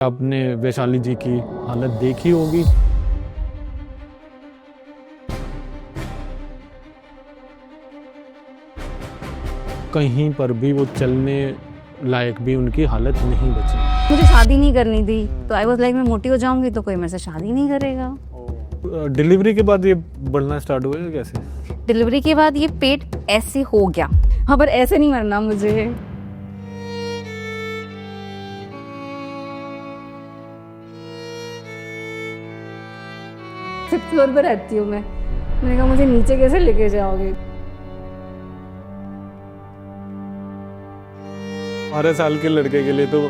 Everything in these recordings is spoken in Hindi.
आपने वैशाली जी की हालत देखी होगी। कहीं पर भी वो चलने लायक भी उनकी हालत नहीं बची। मुझे शादी नहीं करनी थी तो आई वाज लाइक मैं मोटी हो जाऊंगी तो कोई मेरे से शादी नहीं करेगा। डिलीवरी के बाद ये बढ़ना स्टार्ट हुआ है कैसे? डिलीवरी के बाद ये पेट ऐसे हो गया। हाँ, पर ऐसे नहीं मरना मुझे। फिफ्थ फ्लोर पर रहती हूँ मैंने कहा मुझे नीचे कैसे लेके जाओगे। 12 साल के लड़के के लिए तो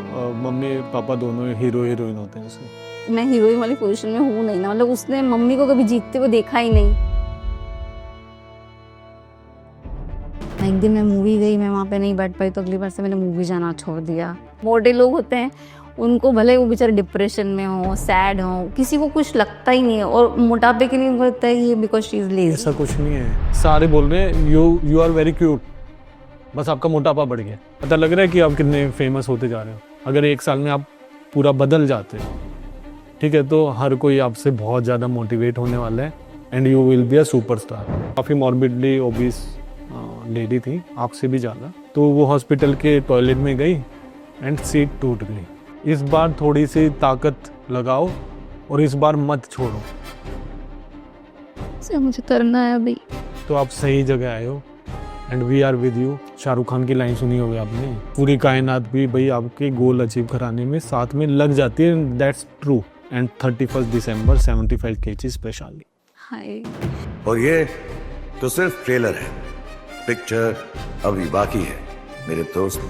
मम्मी पापा दोनों हीरो हीरोइन होते हैं उसमें। मैं हीरोइन वाली पोजीशन में हूँ नहीं ना, मतलब उसने मम्मी को कभी जीतते हुए देखा ही नहीं। एक दिन मैं मूवी गई, मैं वहाँ पे नहीं बैठ पाई तो अगली बार से मैंने मूवी जाना छोड़ दिया। मोटे लोग होते हैं उनको भले वो बेचारे डिप्रेशन में हो, सैड हो, किसी को कुछ लगता ही नहीं है, और मोटापे के लिए उनको लगता है ये बिकॉज शी इज लेजी। ऐसा कुछ नहीं है, सारे बोल रहे हैं यू आर वेरी क्यूट, बस आपका मोटापा बढ़ गया। पता लग रहा है कि आप कितने फेमस होते जा रहे हो। अगर 1 साल में आप पूरा बदल जाते हो, ठीक है, तो हर कोई आपसे बहुत ज़्यादा मोटिवेट होने वाला है and you will be a superstar. काफ़ी मॉर्बिडली ओबीस लेडी थी, आपसे भी ज़्यादा। तो वो हॉस्पिटल के टॉयलेट में गई एंड सीट टूट गई। इस बार थोड़ी सी ताकत लगाओ और इस बार मत छोड़ो। मुझे तरना है अभी। तो आप सही जगह आए हो and we are with you. Shahrukh Khan की लाइन सुनी होगी आपने, पूरी कायनात भी भाई आपके गोल अचीव कराने में साथ में लग जाती है। That's true. And 31 December 75 kg specially. Hi. और ये तो सिर्फ ट्रेलर है, पिक्चर अभी बाकी है मेरे दोस्त।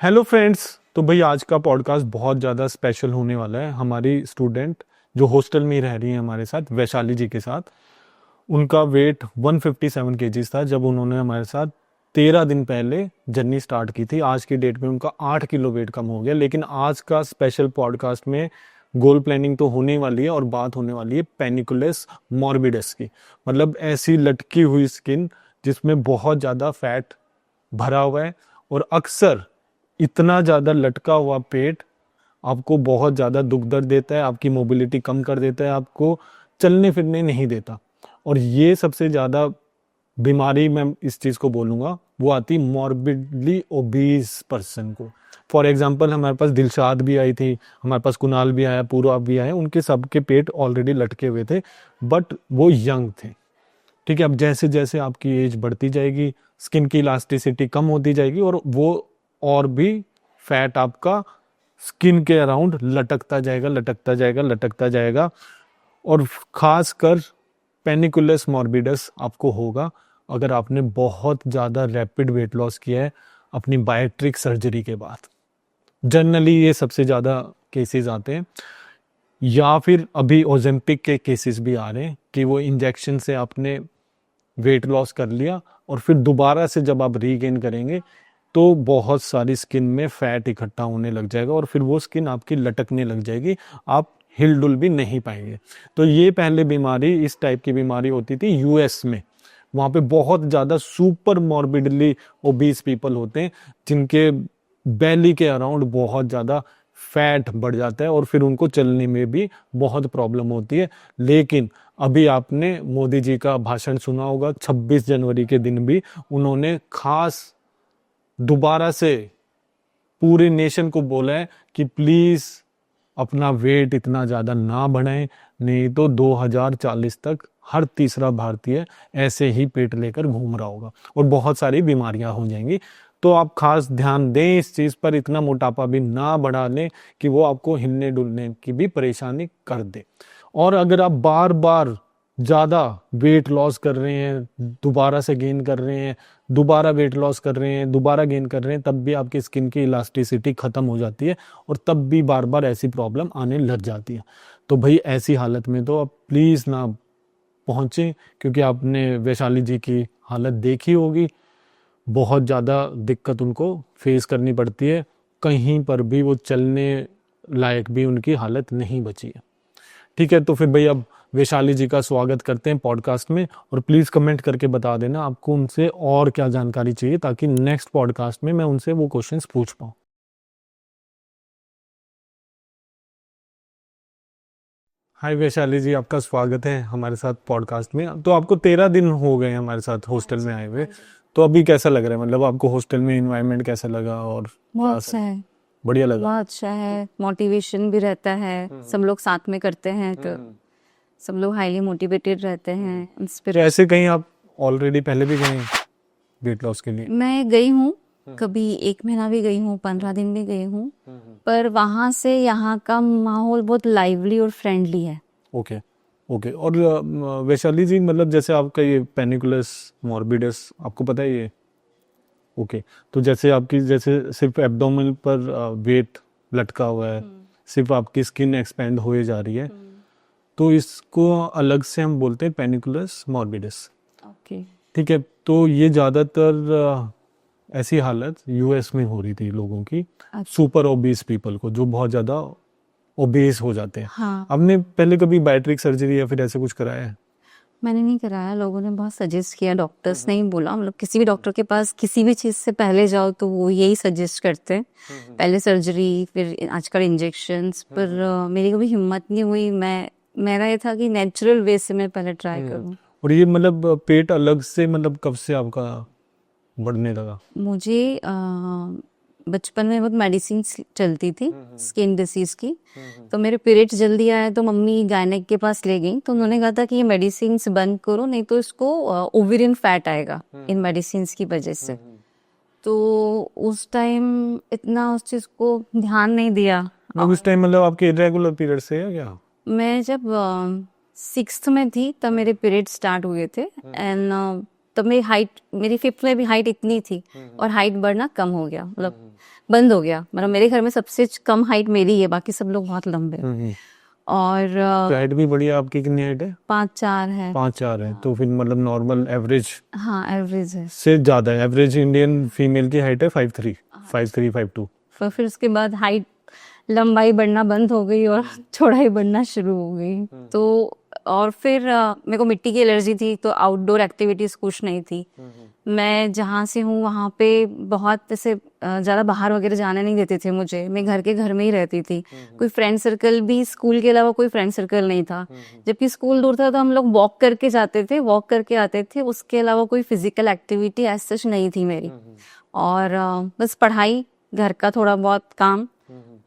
हेलो फ्रेंड्स, तो भाई आज का पॉडकास्ट बहुत ज़्यादा स्पेशल होने वाला है। हमारी स्टूडेंट जो हॉस्टल में ही रह रही है हमारे साथ, वैशाली जी के साथ, उनका वेट 157 kg था जब उन्होंने हमारे साथ 13 दिन पहले जर्नी स्टार्ट की थी। आज की डेट में उनका 8 किलो वेट कम हो गया। लेकिन आज का स्पेशल पॉडकास्ट में गोल प्लानिंग तो होने वाली है और बात होने वाली है पेनिकुलस मॉर्बिडस की, मतलब ऐसी लटकी हुई स्किन जिसमें बहुत ज़्यादा फैट भरा हुआ है, और अक्सर इतना ज़्यादा लटका हुआ पेट आपको बहुत ज़्यादा दुख दर्द देता है, आपकी मोबिलिटी कम कर देता है, आपको चलने फिरने नहीं देता। और ये सबसे ज़्यादा बीमारी, मैं इस चीज़ को बोलूँगा, वो आती मॉर्बिडली ओबीस पर्सन को। फॉर एग्जांपल हमारे पास दिलशाद भी आई थी, हमारे पास कुणाल भी आया, पूर्वा भी आए, उनके सबके पेट ऑलरेडी लटके हुए थे बट वो यंग थे। ठीक है, अब जैसे जैसे आपकी एज बढ़ती जाएगी स्किन की इलास्टिसिटी कम होती जाएगी और वो और भी फैट आपका स्किन के अराउंड लटकता जाएगा, लटकता जाएगा, लटकता जाएगा। और खासकर पेनिकुलस मॉर्बिडस आपको होगा अगर आपने बहुत ज़्यादा रैपिड वेट लॉस किया है अपनी बायोट्रिक सर्जरी के बाद। जनरली ये सबसे ज़्यादा केसेस आते हैं, या फिर अभी ओजेम्पिक के केसेस भी आ रहे हैं कि वो इंजेक्शन से आपने वेट लॉस कर लिया और फिर दोबारा से जब आप रीगेन करेंगे तो बहुत सारी स्किन में फैट इकट्ठा होने लग जाएगा और फिर वो स्किन आपकी लटकने लग जाएगी, आप हिल डुल भी नहीं पाएंगे। तो ये पहले बीमारी, इस टाइप की बीमारी होती थी यूएस में। वहाँ पे बहुत ज़्यादा सुपर मॉर्बिडली ओबीस पीपल होते हैं जिनके बेली के अराउंड बहुत ज़्यादा फैट बढ़ जाता है और फिर उनको चलने में भी बहुत प्रॉब्लम होती है। लेकिन अभी आपने मोदी जी का भाषण सुना होगा, 26 जनवरी के दिन भी उन्होंने खास दोबारा से पूरे नेशन को बोला है कि प्लीज़ अपना वेट इतना ज़्यादा ना बढ़ाएं, नहीं तो 2040 तक हर तीसरा भारतीय ऐसे ही पेट लेकर घूम रहा होगा और बहुत सारी बीमारियां हो जाएंगी। तो आप खास ध्यान दें इस चीज़ पर, इतना मोटापा भी ना बढ़ा लें कि वो आपको हिलने डुलने की भी परेशानी कर दे। और अगर आप बार बार ज़्यादा वेट लॉस कर रहे हैं, दोबारा से गेन कर रहे हैं, दोबारा वेट लॉस कर रहे हैं, दोबारा गेन कर रहे हैं, तब भी आपकी स्किन की इलास्टिसिटी ख़त्म हो जाती है और तब भी बार बार ऐसी प्रॉब्लम आने लग जाती है। तो भाई ऐसी हालत में तो आप प्लीज़ ना पहुँचें, क्योंकि आपने वैशाली जी की हालत देखी होगी। बहुत ज़्यादा दिक्कत उनको फेस करनी पड़ती है, कहीं पर भी वो चलने लायक भी उनकी हालत नहीं बची है। ठीक है, तो फिर भाई अब वैशाली जी का स्वागत करते हैं पॉडकास्ट में, और प्लीज़ कमेंट करके बता देना आपको उनसे और क्या जानकारी चाहिए ताकि नेक्स्ट पॉडकास्ट में मैं उनसे वो क्वेश्चंस पूछ पाऊँ। हाय वैशाली जी, आपका स्वागत है हमारे साथ पॉडकास्ट में। तो आपको 13 दिन हो गए हमारे साथ हॉस्टल में आए हुए, तो अभी कैसा लग रहा है? मतलब आपको हॉस्टल में इन्वायरमेंट कैसा लगा? और बहुत अच्छा है, बढ़िया लगा? बहुत अच्छा है। मोटिवेशन भी रहता है, सब लोग साथ में करते हैं तो सब लोग हाईली मोटिवेटेड रहते हैं, तो इंस्पिरेशन। ऐसे कहीं आप ऑलरेडी पहले भी गए वेट लॉस के लिए? मैं गई हूँ, कभी 1 महीना भी गई हूँ, 15 दिन भी गई हूँ, पर वहाँ से यहाँ का माहौल बहुत लाइवली और फ्रेंडली है। Okay okay. और वैशाली जी, मतलब जैसे आपका ये पेनिकुलस मॉर्बिडस, आपको पता है ये? ओके। तो जैसे आपकी जैसे सिर्फ एब्डोमेन पर वेट लटका हुआ है, सिर्फ आपकी स्किन एक्सपेंड होए जा रही है, तो इसको अलग से हम बोलते हैं पेनिकुलस मॉर्बिडस। ओके। ठीक है। तो ये ज़्यादातर ऐसी हालत यूएस में हो रही थी लोगों की, सुपर ओबीस पीपल को, जो बहुत ज़्यादा ओबेस हो जाते हैं। हाँ, आपने पहले कभी बायोट्रिक सर्जरी या फिर ऐसे कुछ कराया है? मैंने नहीं कराया, लोगों ने बहुत सजेस्ट किया, डॉक्टर्स ने ही बोला। मतलब किसी भी डॉक्टर के पास किसी भी चीज़ से पहले जाओ तो वो यही सजेस्ट करते हैं, पहले सर्जरी फिर आजकल इंजेक्शंस। पर मेरी कभी हिम्मत नहीं हुई। मेरा ये था कि नेचुरल वे से मैं पहले ट्राई करूँ। और ये मतलब पेट अलग से मतलब कब से आपका बढ़ने लगा? मुझे बचपन में बहुत मेडिसिन चलती थी स्किन डिसीज की, तो मेरे पीरियड्स जल्दी आए तो मम्मी गायनेक के पास ले गई, तो उन्होंने कहा था कि ये मेडिसिन बंद करो, नहीं तो इसको ओवेरियन फैट आएगा इन मेडिसिन की वजह से। तो उस टाइम इतना उस चीज़ को ध्यान नहीं दिया। मतलब उस टाइम मतलब आपके इरेगुलर पीरियड से है क्या? मैं जब 6th में थी तब मेरे पीरियड स्टार्ट हुए थे, एंड तब मेरी 5th में भी हाइट इतनी थी और हाइट बढ़ना कम हो गया, मतलब बंद हो गया। मतलब मेरे घर में सबसे कम हाइट मेरी है, बाकी सब लोग बहुत लंबे हैं। और हाइट भी बढ़िया। आपकी कितनी हाइट है? 5'4" है। 5'4" है, तो फिर मतलब नॉर्मल एवरेज हाँ, एवरेज है। से ज़्यादा है। एवरेज इंडियन फीमेल की हाइट है 5'3", 5'3", 5'2". फिर उसके बाद हाइट लंबाई बढ़ना बंद हो गई और चौड़ाई बढ़ना शुरू हो गई। तो और फिर मेरे को मिट्टी की एलर्जी थी, तो आउटडोर एक्टिविटीज कुछ नहीं थी। मैं जहाँ से हूँ वहाँ पे बहुत ऐसे ज़्यादा बाहर वगैरह जाने नहीं देते थे मुझे, मैं घर में ही रहती थी। कोई फ्रेंड सर्कल भी, स्कूल के अलावा कोई फ्रेंड सर्कल नहीं था। जबकि स्कूल दूर था तो हम लोग वॉक करके जाते थे, वॉक करके आते थे, उसके अलावा कोई फिजिकल एक्टिविटी एज सच नहीं थी मेरी। और बस पढ़ाई, घर का थोड़ा बहुत काम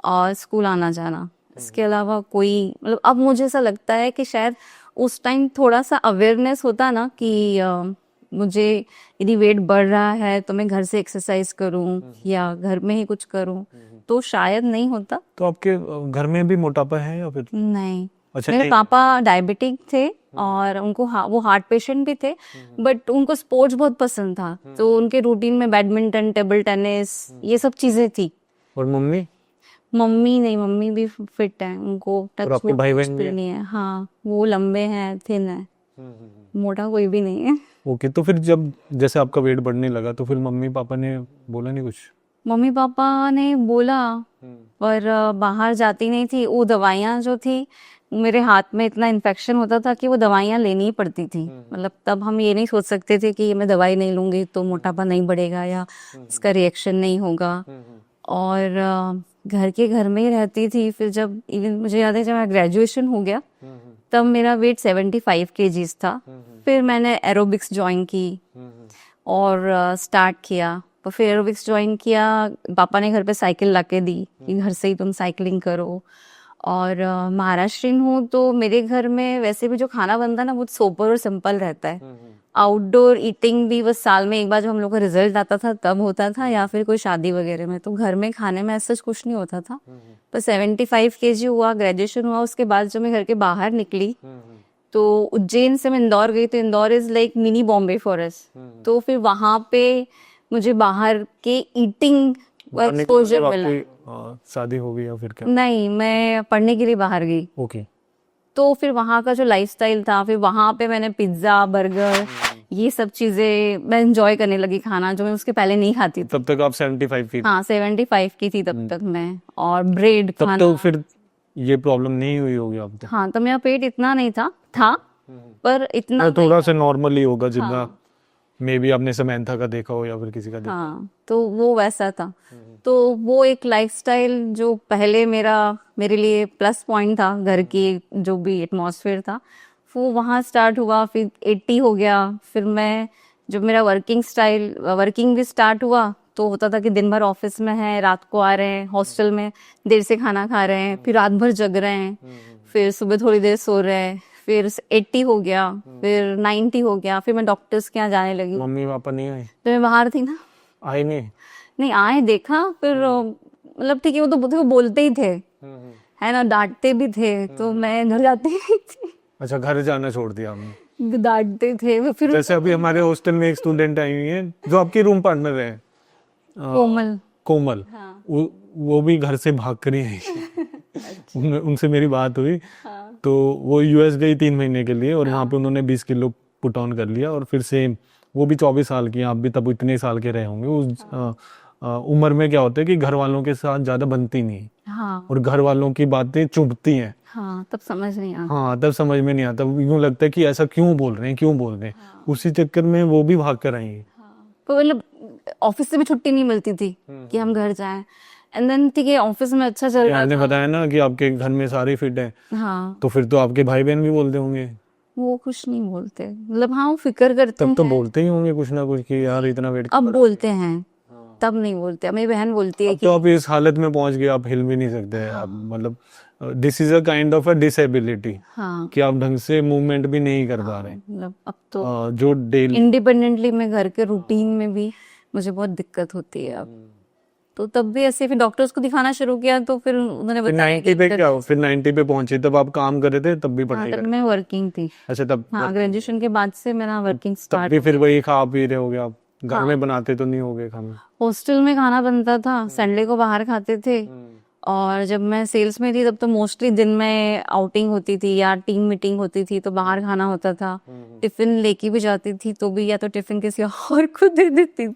और स्कूल आना जाना, इसके अलावा कोई, मतलब अब मुझे ऐसा लगता है कि शायद उस टाइम थोड़ा सा अवेयरनेस होता ना कि मुझे यदि वेट बढ़ रहा है तो मैं घर से एक्सरसाइज करूं या घर में ही कुछ करूं, तो शायद नहीं होता। तो आपके घर में भी मोटापा है या फिर? नहीं, अच्छा, मेरे नहीं। पापा डायबिटिक थे और उनको वो हार्ट पेशेंट भी थे, बट उनको स्पोर्ट्स बहुत पसंद था, तो उनके रूटीन में बैडमिंटन, टेबल टेनिस, ये सब चीजें थी। और मम्मी? मम्मी नहीं, मम्मी भी फिट है, उनको और टच आपके भाई बहन भी भी नहीं है। हाँ, वो लंबे हैं, थिन है, मोटा कोई भी नहीं है। ओके। तो फिर जब जैसे आपका वेट बढ़ने लगा तो फिर मम्मी पापा ने बोला नहीं कुछ? मम्मी पापा ने बोला, पर बाहर जाती नहीं थी। वो दवाइयाँ जो थी, मेरे हाथ में इतना इन्फेक्शन होता था कि वो दवाइयाँ लेनी ही पड़ती थी। मतलब तब हम ये नहीं सोच सकते थे कि मैं दवाई नहीं लूंगी तो मोटापा नहीं बढ़ेगा या इसका रिएक्शन नहीं होगा। और घर में ही रहती थी। फिर जब इवन मुझे याद है जब मैं ग्रेजुएशन हो गया तब मेरा वेट 75 kgs था। फिर मैंने एरोबिक्स ज्वाइन की और स्टार्ट किया। तो फिर एरोबिक्स ज्वाइन किया, पापा ने घर पे साइकिल ला के दी कि घर से ही तुम साइकिलिंग करो। और महाराष्ट्रियन हूँ तो मेरे घर में वैसे भी जो खाना बनता है ना बहुत सोबर और सिंपल रहता है। आउटडोर ईटिंग भी बस साल में एक बार जब हम लोग का रिजल्ट आता था तब होता था, या फिर कोई शादी वगैरह में। तो घर में खाने में ऐसा कुछ नहीं होता था। तो 75 kg हुआ, ग्रेजुएशन हुआ, उसके बाद जब मैं घर के बाहर निकली तो उज्जैन से मैं इंदौर गई, तो Indore is like mini Bombay for us. तो फिर वहां पे मुझे बाहर के ईटिंग एक्सपोजर मिला। शादी हो गई या फिर क्या? नहीं, मैं पढ़ने के लिए बाहर गई। ओके। तो फिर वहाँ का जो लाइफस्टाइल था, फिर वहाँ पे मैंने पिज्जा, बर्गर, ये सब चीजें मैं एंजॉय करने लगी खाना, जो मैं उसके पहले नहीं खाती थी। तब तक आप 75 की? हाँ, 75 की थी तब तक मैं। और ब्रेड तब खाना। तो फिर ये प्रॉब्लम नहीं हुई होगी आपको? हाँ, तो मेरा पेट इतना नहीं था पर इतना थोड़ा सा नॉर्मली होगा जितना। हाँ। मे बी आपने समंथा का देखा हो या फिर किसी का देखा हाँ, तो वो वैसा था। तो वो एक लाइफस्टाइल जो पहले मेरे लिए प्लस पॉइंट था, घर की जो भी एटमॉस्फेयर था वो वहाँ स्टार्ट हुआ। फिर 80 हो गया। फिर मैं जब मेरा वर्किंग भी स्टार्ट हुआ तो होता था कि दिन भर ऑफिस में है, रात को आ रहे हैं, हॉस्टल में देर से खाना खा रहे हैं, फिर रात भर जग रहे हैं, फिर सुबह थोड़ी देर सो रहे हैं। फिर 80 हो गया, फिर 90 हो गया, फिर मैं डॉक्टर्स के यहाँ जाने लगी। मम्मी पापा नहीं आए? तो मैं बाहर थी ना, आए नहीं? नहीं आए, देखा, फिर मतलब ठीक है, वो तो बोलते ही थे, है ना, डांटते भी थे, तो मैं घर जाती नहीं थी। अच्छा, घर जाना छोड़ दिया आपने? डांटते थे फिर। जैसे अभी हमारे हॉस्टल में एक स्टूडेंट आई हुई है जो आपकी रूम पार्टनर है, कोमल। हाँ। वो भी घर से भाग कर ही आई। उनसे मेरी बात हुई। तो वो यूएस गई 3 महीने के लिए, और वहाँ पे उन्होंने 20 किलो पुट ऑन कर लिया, और फिर से वो भी 24 साल की हैं, आप भी तब इतने साल के रहे होंगे। उस उम्र में क्या होता है कि घर वालों के साथ ज्यादा बनती नहीं, हाँ, और घर वालों की बातें चुभती हैं। हाँ, तब समझ नहीं आता। हाँ, तब समझ में नहीं आता, यूं लगता है कि ऐसा क्यों बोल रहे हैं। उसी चक्कर में वो भी भाग कर आई। तो मतलब ऑफिस से भी छुट्टी नहीं मिलती थी कि हम घर जाएं। एंड देन ठीक है, ऑफिस में अच्छा चल रहा आपने था। बताया ना कि आपके घर में सारे फिट हैं, हाँ, तो फिर तो आपके भाई बहन भी बोलते होंगे? वो कुछ नहीं बोलते, मतलब हाँ, वो फिक्र करते तब तो हैं। बोलते ही होंगे कुछ ना कुछ कि यार इतना वेट। अब बोलते हैं, तब नहीं बोलते। अब मेरी बहन बोलती है कि तो आप इस हालत में पहुंच गए, आप हिल भी नहीं सकते। आप मतलब this is a kind of a disability, हाँ, कि आप ढंग से मूवमेंट भी नहीं कर पा रहे। मतलब अब तो जो डेली इंडिपेंडेंटली मैं घर के रूटीन में भी मुझे बहुत दिक्कत होती है अब। तो तब भी ऐसे फिर डॉक्टर्स को दिखाना शुरू किया, तो फिर उन्होंने फिर बताया 90 पे क्या हो? फिर 90 पे पहुंचे तब आप काम कर रहे थे, तब भी हाँ, पढ़ाई तब कर? मैं वर्किंग थी। अच्छा, तब हाँ, ग्रेजुएशन के बाद से मेरा वर्किंग तब स्टार्ट। भी फिर वही खा पी रहे होगे आप? घर हाँ। में बनाते तो नहीं होगे खाना? हॉस्टल में खाना बनता था, संडे को बाहर खाते थे। और जब मैं सेल्स में थी तब तो मोस्टली दिन में आउटिंग होती थी या टीम मीटिंग होती थी, तो बाहर खाना होता था। टिफिन लेके भी जाती थी तो भी या तो टिफिन किसी और को दे देती थी,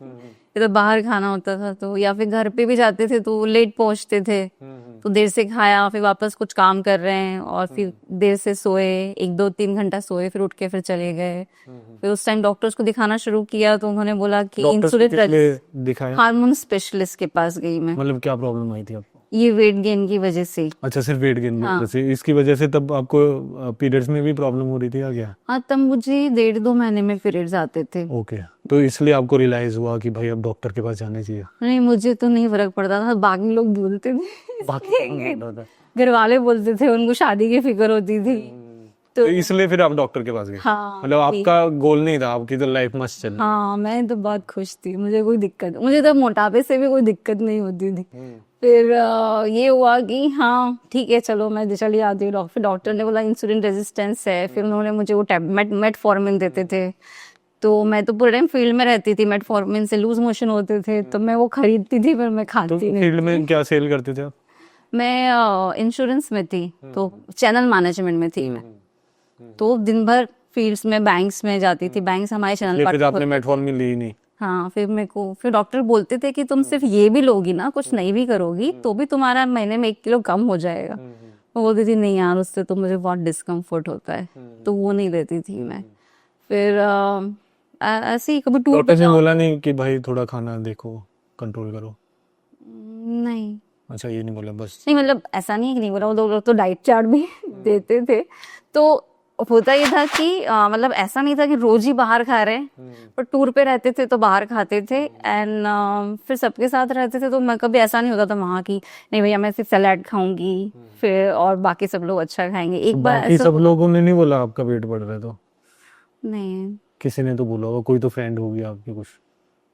या तो बाहर खाना होता था तो, या फिर घर पे भी जाते थे तो लेट पहुंचते थे, तो देर से खाया, फिर वापस कुछ काम कर रहे हैं और फिर देर से सोए, 1-2-3 घंटा सोए, फिर उठ के फिर चले गए। फिर उस टाइम डॉक्टर्स को दिखाना शुरू किया तो उन्होंने बोला कि डॉक्टर इंसुलिन किस लिए दिखाया? हार्मोन स्पेशलिस्ट के पास गई मैं। मतलब क्या प्रॉब्लम आई थी आपको? ये वेट गेन की वजह से। अच्छा, सिर्फ वेट गेन हाँ। से इसकी वजह से तब आपको पीरियड्स में भी प्रॉब्लम हो रही थी या क्या? हाँ, तब मुझे 1.5-2 महीने में पीरियड्स आते थे। ओके, तो इसलिए आपको रियलाइज हुआ कि भाई अब डॉक्टर के पास जाना चाहिए। नहीं, मुझे तो नहीं फर्क पड़ता था, बाकी लोग बोलते थे। बाकी घर वाले बोलते थे, उनको शादी की फिक्र होती थी। तो इसलिए फिर आप डॉक्टर के पास गए? हाँ, मतलब आपका गोल नहीं था, आपकी तो लाइफ मस्त चल। हाँ, मैं तो बहुत खुश थी, मुझे कोई दिक्कत, मुझे तो मोटापे से भी कोई दिक्कत नहीं होती थी। फिर ये हुआ कि हाँ ठीक है, चलो मैं चली आती हूँ। फिर डॉक्टर ने बोला इंसुलिन रेजिस्टेंस है। फिर उन्होंने मुझे वो मेटफॉर्मिन देते थे, तो मैं तो पूरे टाइम फील्ड में रहती थी। मेटफॉर्मिन से लूज मोशन होते थे, तो मैं वो खरीदती थी, पर मैं तो खाती नहीं। फील्ड में क्या सेल करते थे आप? मैं इंश्योरेंस में थी, तो चैनल मैनेजमेंट में थी मैं। तो दिन भर फील्ड्स में, बैंक्स में जाती थी, बैंक्स हमारे चैनल फिर आपने मेटफॉर्मिन ली नहीं? हाँ, फिर डॉक्टर बोलते थे कि तुम सिर्फ ये भी लोगी ना, कुछ नहीं भी करोगी तो भी तुम्हारा महीने में 1 किलो कम हो जाएगा। वो बोलती थी नहीं यार, उससे तो मुझे बहुत डिस्कम्फर्ट होता है, तो वो नहीं लेती थी मैं। फिर ऐसे ही कभी टूर डॉक्टर ने बोला नहीं कि भाई थोड़ा खाना देखो, कंट्रोल करो? नहीं, अच्छा, ये नहीं बोला बस? नहीं, मतलब ऐसा नहीं है कि नहीं बोला, वो लोग तो डाइट चार्ट भी देते थे। तो होता ये था कि मतलब ऐसा नहीं था कि रोज ही बाहर खा रहे, पर टूर पे रहते थे तो बाहर खाते थे। एंड फिर सबके साथ रहते थे तो मैं कभी ऐसा नहीं होता था वहाँ की नहीं भैया मैं सिर्फ सलाद खाऊंगी, फिर और बाकी सब लोग अच्छा खाएंगे। एक बार बाकी ऐसा सब लोगों ने नहीं बोला आपका वेट बढ़ रहा है? तो नहीं, किसी ने तो बोला होगा, कोई तो फ्रेंड होगी आपकी कुछ?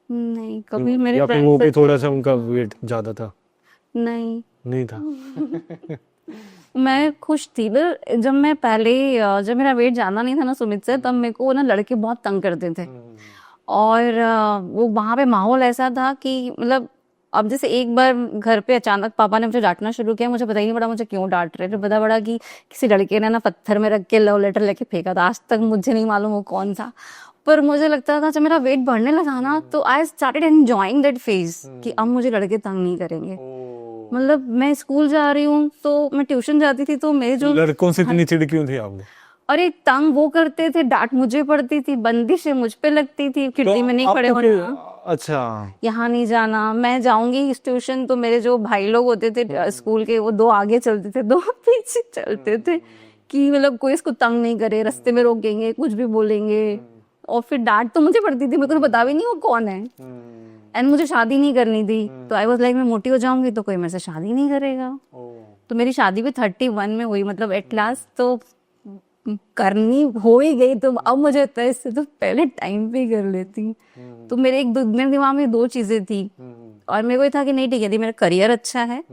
नहीं, कभी मेरे या फिर वो भी फ्रेंड्स थोड़ा सा उनका वेट ज्यादा था? नहीं था? मैं खुश थी। पर जब मैं पहले जब मेरा वेट ज्यादा नहीं था ना सुमित से, तब मेरे को ना लड़के बहुत तंग करते थे। और वो वहां पे माहौल ऐसा था कि मतलब अब जैसे एक बार घर पे अचानक पापा ने मुझे डांटना शुरू किया, मुझे पता ही नहीं पड़ा मुझे क्यों डांट रहे। फिर पता पड़ा कि किसी लड़के ने ना पत्थर में रख के लव लेटर लेके फेंका था। आज तक मुझे नहीं मालूम वो कौन था, पर मुझे लगता था जब मेरा वेट बढ़ने लगा ना तो I started enjoying that phase कि अब मुझे लड़के तंग नहीं करेंगे। मतलब मैं स्कूल जा रही हूँ तो मैं ट्यूशन जाती थी, तो मेरे जो लड़कों से इतनी चिढ़ क्यों थी आपको? और एक तंग वो करते थे, डांट मुझे पड़ती थी, बंदिशें मुझ पे लगती थी, खिड़की में नहीं आप खड़े तो होना, अच्छा। यहाँ नहीं जाना। मैं जाऊंगी इस ट्यूशन तो मेरे जो भाई लोग होते थे स्कूल के, वो 2 आगे चलते थे, 2 पीछे चलते थे, कि मतलब कोई इसको तंग नहीं करे, रास्ते में रोकेंगे, कुछ भी बोलेंगे। और फिर डांट तो मुझे पड़ती थी, मेरे को तो पता भी नहीं वो कौन है। एंड मुझे शादी नहीं करनी थी, तो आई वाज लाइक मैं मोटी हो जाऊंगी तो कोई मेरे से शादी नहीं करेगा। तो मेरी शादी भी 31 में हुई, मतलब एट लास्ट तो करनी हो ही गई, तो अब मुझे लगता है इससे तो पहले टाइम पे ही कर लेती। तो मेरे मेरे दिमाग में 2 चीजें थी, और मेरे को ये था कि नहीं ठीक है, यदि मेरा करियर अच्छा है,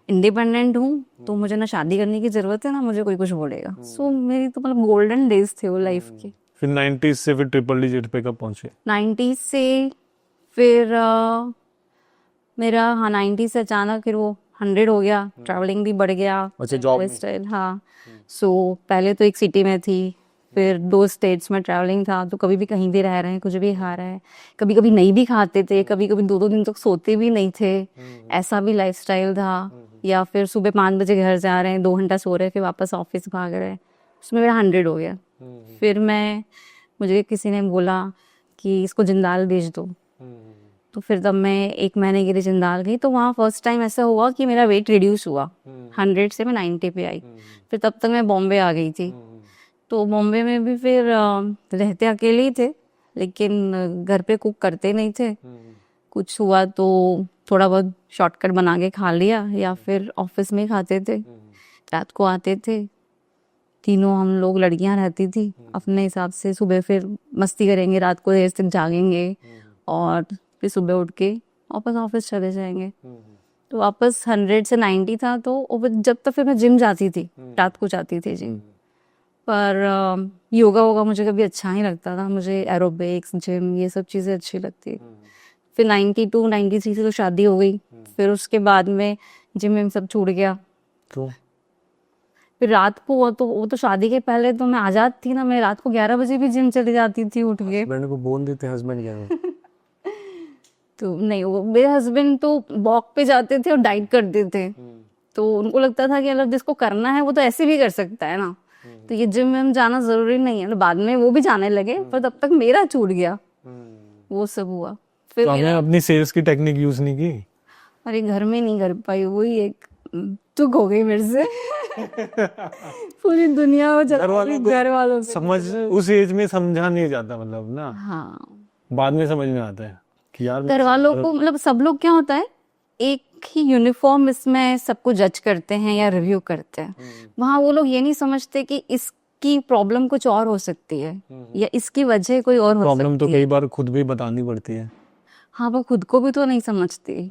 इंडिपेंडेंट हूँ, तो मुझे ना शादी करने की जरूरत है ना मुझे कोई कुछ बोलेगा। सो मेरी तो मतलब गोल्डन डेज थे वो लाइफ के। फिर 90s से फिर ट्रिपल डिजिट पे कब पहुंचे? 90s से फिर मेरा, हाँ 90s से अचानक फिर वो 100 हो गया, ट्रैवलिंग भी बढ़ गया। अच्छा, जॉब में? स्टाइल, हाँ। सो पहले तो एक सिटी में थी, फिर 2 स्टेट्स में ट्रैवलिंग था, तो कभी भी कहीं भी रह रहे हैं, कुछ भी खा रहे हैं, कभी कभी नहीं भी खाते थे, कभी कभी 2-2 दिन तक सोते भी नहीं थे, ऐसा भी लाइफस्टाइल था। या फिर सुबह 5 बजे घर जा रहे हैं, 2 घंटा सो रहे हैं, फिर वापस ऑफिस भाग रहे हैं। उसमें मेरा 100 हो गया। फिर मुझे किसी ने बोला कि इसको जिंदाल भेज दो, तो फिर तब मैं 1 महीने के लिए जिंदाल गई। तो वहाँ फर्स्ट टाइम ऐसा हुआ कि मेरा वेट रिड्यूस हुआ, 100 से मैं 90 पे आई। फिर तब तक मैं बॉम्बे आ गई थी। तो बॉम्बे में भी फिर रहते अकेले ही थे, लेकिन घर पे कुक करते नहीं थे। कुछ हुआ तो थोड़ा बहुत शॉर्टकट बना के खा लिया, या फिर ऑफिस में ही खाते थे। रात को आते थे, तीनों हम लोग लड़कियां रहती थी अपने हिसाब से, सुबह फिर मस्ती करेंगे, रात को देर तक जागेंगे, और फिर सुबह उठ के वापस ऑफिस चले जाएंगे। तो वापस 100 से 90 था। तो जब तक फिर मैं जिम जाती थी, रात को जाती थी जिम। पर योगा वोगा मुझे कभी अच्छा नहीं लगता था, मुझे एरोबिक्स, जिम, ये सब चीज़ें अच्छी लगती। फिर 92 93 से तो शादी हो गई। फिर उसके बाद में जिम में सब छूट गया। तो फिर रात को वो तो शादी के पहले तो मैं आज़ाद थी ना, मैं रात को 11 बजे भी जिम चली जाती थी उठ के। हस्बैंड को बोल देते, हस्बैंड क्या तो नहीं, वो मेरे हस्बैंड तो वॉक पे जाते थे और डाइट करते थे। तो उनको लगता था कि मतलब जिसको करना है वो तो ऐसे भी कर सकता है ना, तो ये जिम में जाना जरूरी नहीं है। तो बाद में वो भी जाने लगे, पर तब तक मेरा छूट गया, वो सब हुआ। फिर तो आपने अपनी सेल्स की टेक्निक यूज नहीं की? अरे घर में नहीं कर पाई, वही एक चुक हो गई मेरे से। पूरी दुनिया वो घर वालों से समझ उस एज में समझा नहीं जाता, मतलब ना, हाँ, बाद में समझ में आता है कि यार घर वालों को, मतलब सब लोग क्या होता है, एक ही यूनिफॉर्म इसमें सबको जज करते हैं या रिव्यू करते हैं। वहाँ वो लोग ये नहीं समझते कि इसकी प्रॉब्लम कुछ और हो सकती है, या इसकी वजह कोई और हो प्रॉब्लम तो सकती है। कई बार खुद भी बतानी पड़ती है। हाँ, वो खुद को भी तो नहीं समझती।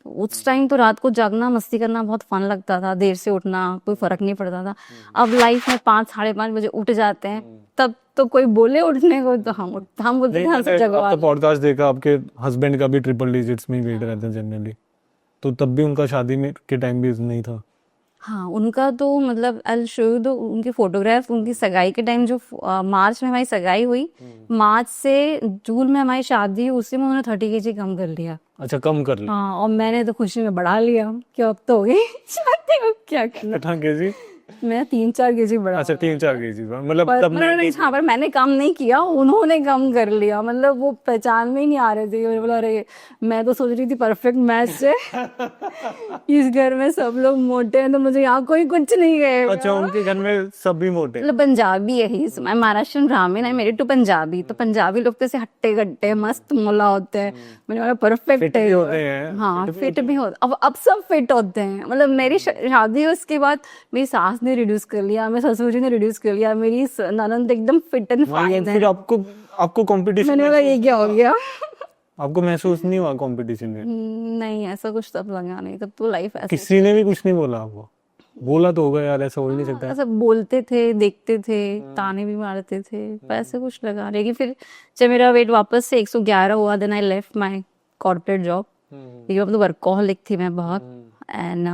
तो उस टाइम तो रात को जागना, मस्ती करना बहुत फन लगता था, देर से उठना कोई फर्क नहीं पड़ता था। अब लाइफ में 5 साढ़े 5 बजे उठ जाते हैं, तब तो कोई बोले उठने को तो हम बोलते हैं हाँ, सब जगह आपका पॉडकास्ट देखा, आपके हस्बैंड का भी ट्रिपल डिजिट्स में वेट रहता है जनरली, तो तब भी उनका शादी में के टाइम भी नहीं था? हाँ, उनका तो मतलब आई शो यू दो उनकी फोटोग्राफ। उनकी सगाई के टाइम जो मार्च में हमारी सगाई हुई, मार्च से जून में हमारी शादी हुई, उसी में उन्होंने 30 kg कम कर लिया। अच्छा, कम कर लिया। हाँ, और मैंने तो खुशी में बढ़ा लिया कि अब तो हो गई शादी, अब क्या करना। 18 kg? मैं 3-4 kg बढ़ा। अच्छा, 3-4 kg, मतलब पर तब नहीं, हाँ, पर मैंने कम नहीं किया, उन्होंने कम कर लिया। मतलब वो पहचान में ही नहीं आ रहे थे। मैंने बोला अरे, मैं तो सोच रही थी परफेक्ट मैच है। इस घर में सब लोग मोटे हैं, तो मुझे यहाँ कोई कुछ नहीं कहेगा। अच्छा, उनके घर में सब भी मोटे? मतलब पंजाबी है ही, मैं महाराष्ट्र ब्राह्मण है, मेरे तो पंजाबी, तो पंजाबी लोग तो ऐसे हट्टे कट्टे मस्त मोला होते हैं। मैंने बोला परफेक्ट है। होते हैं। हाँ, फिट भी होते, अब सब फिट होते हैं। मतलब मेरी शादी हुई उसके बाद मेरी सास ने रिड्यूस कर लिया, मेरे ससुर जी ने रिड्यूस कर लिया, मेरी ननद एकदम फिट एंड फाइन है। फिर आपको कंपटीशन, मैंने बोला ये क्या हो गया। आपको महसूस नहीं हुआ कंपटीशन में? नहीं, ऐसा कुछ तब लगा नहीं, तब तो लाइफ ऐसे। किसी ने भी कुछ नहीं बोला आपको? बोला तो होगा यार, ऐसा हो ही नहीं सकता। ऐसा बोलते थे, देखते थे, ताने भी मारते थे, पर ऐसे कुछ लगा। लेकिन फिर जब मेरा वेट वापस से 111 हुआ, then I left my corporate job. लेकिन अब तो वर्कहॉलिक थी मैं बहुत। एंड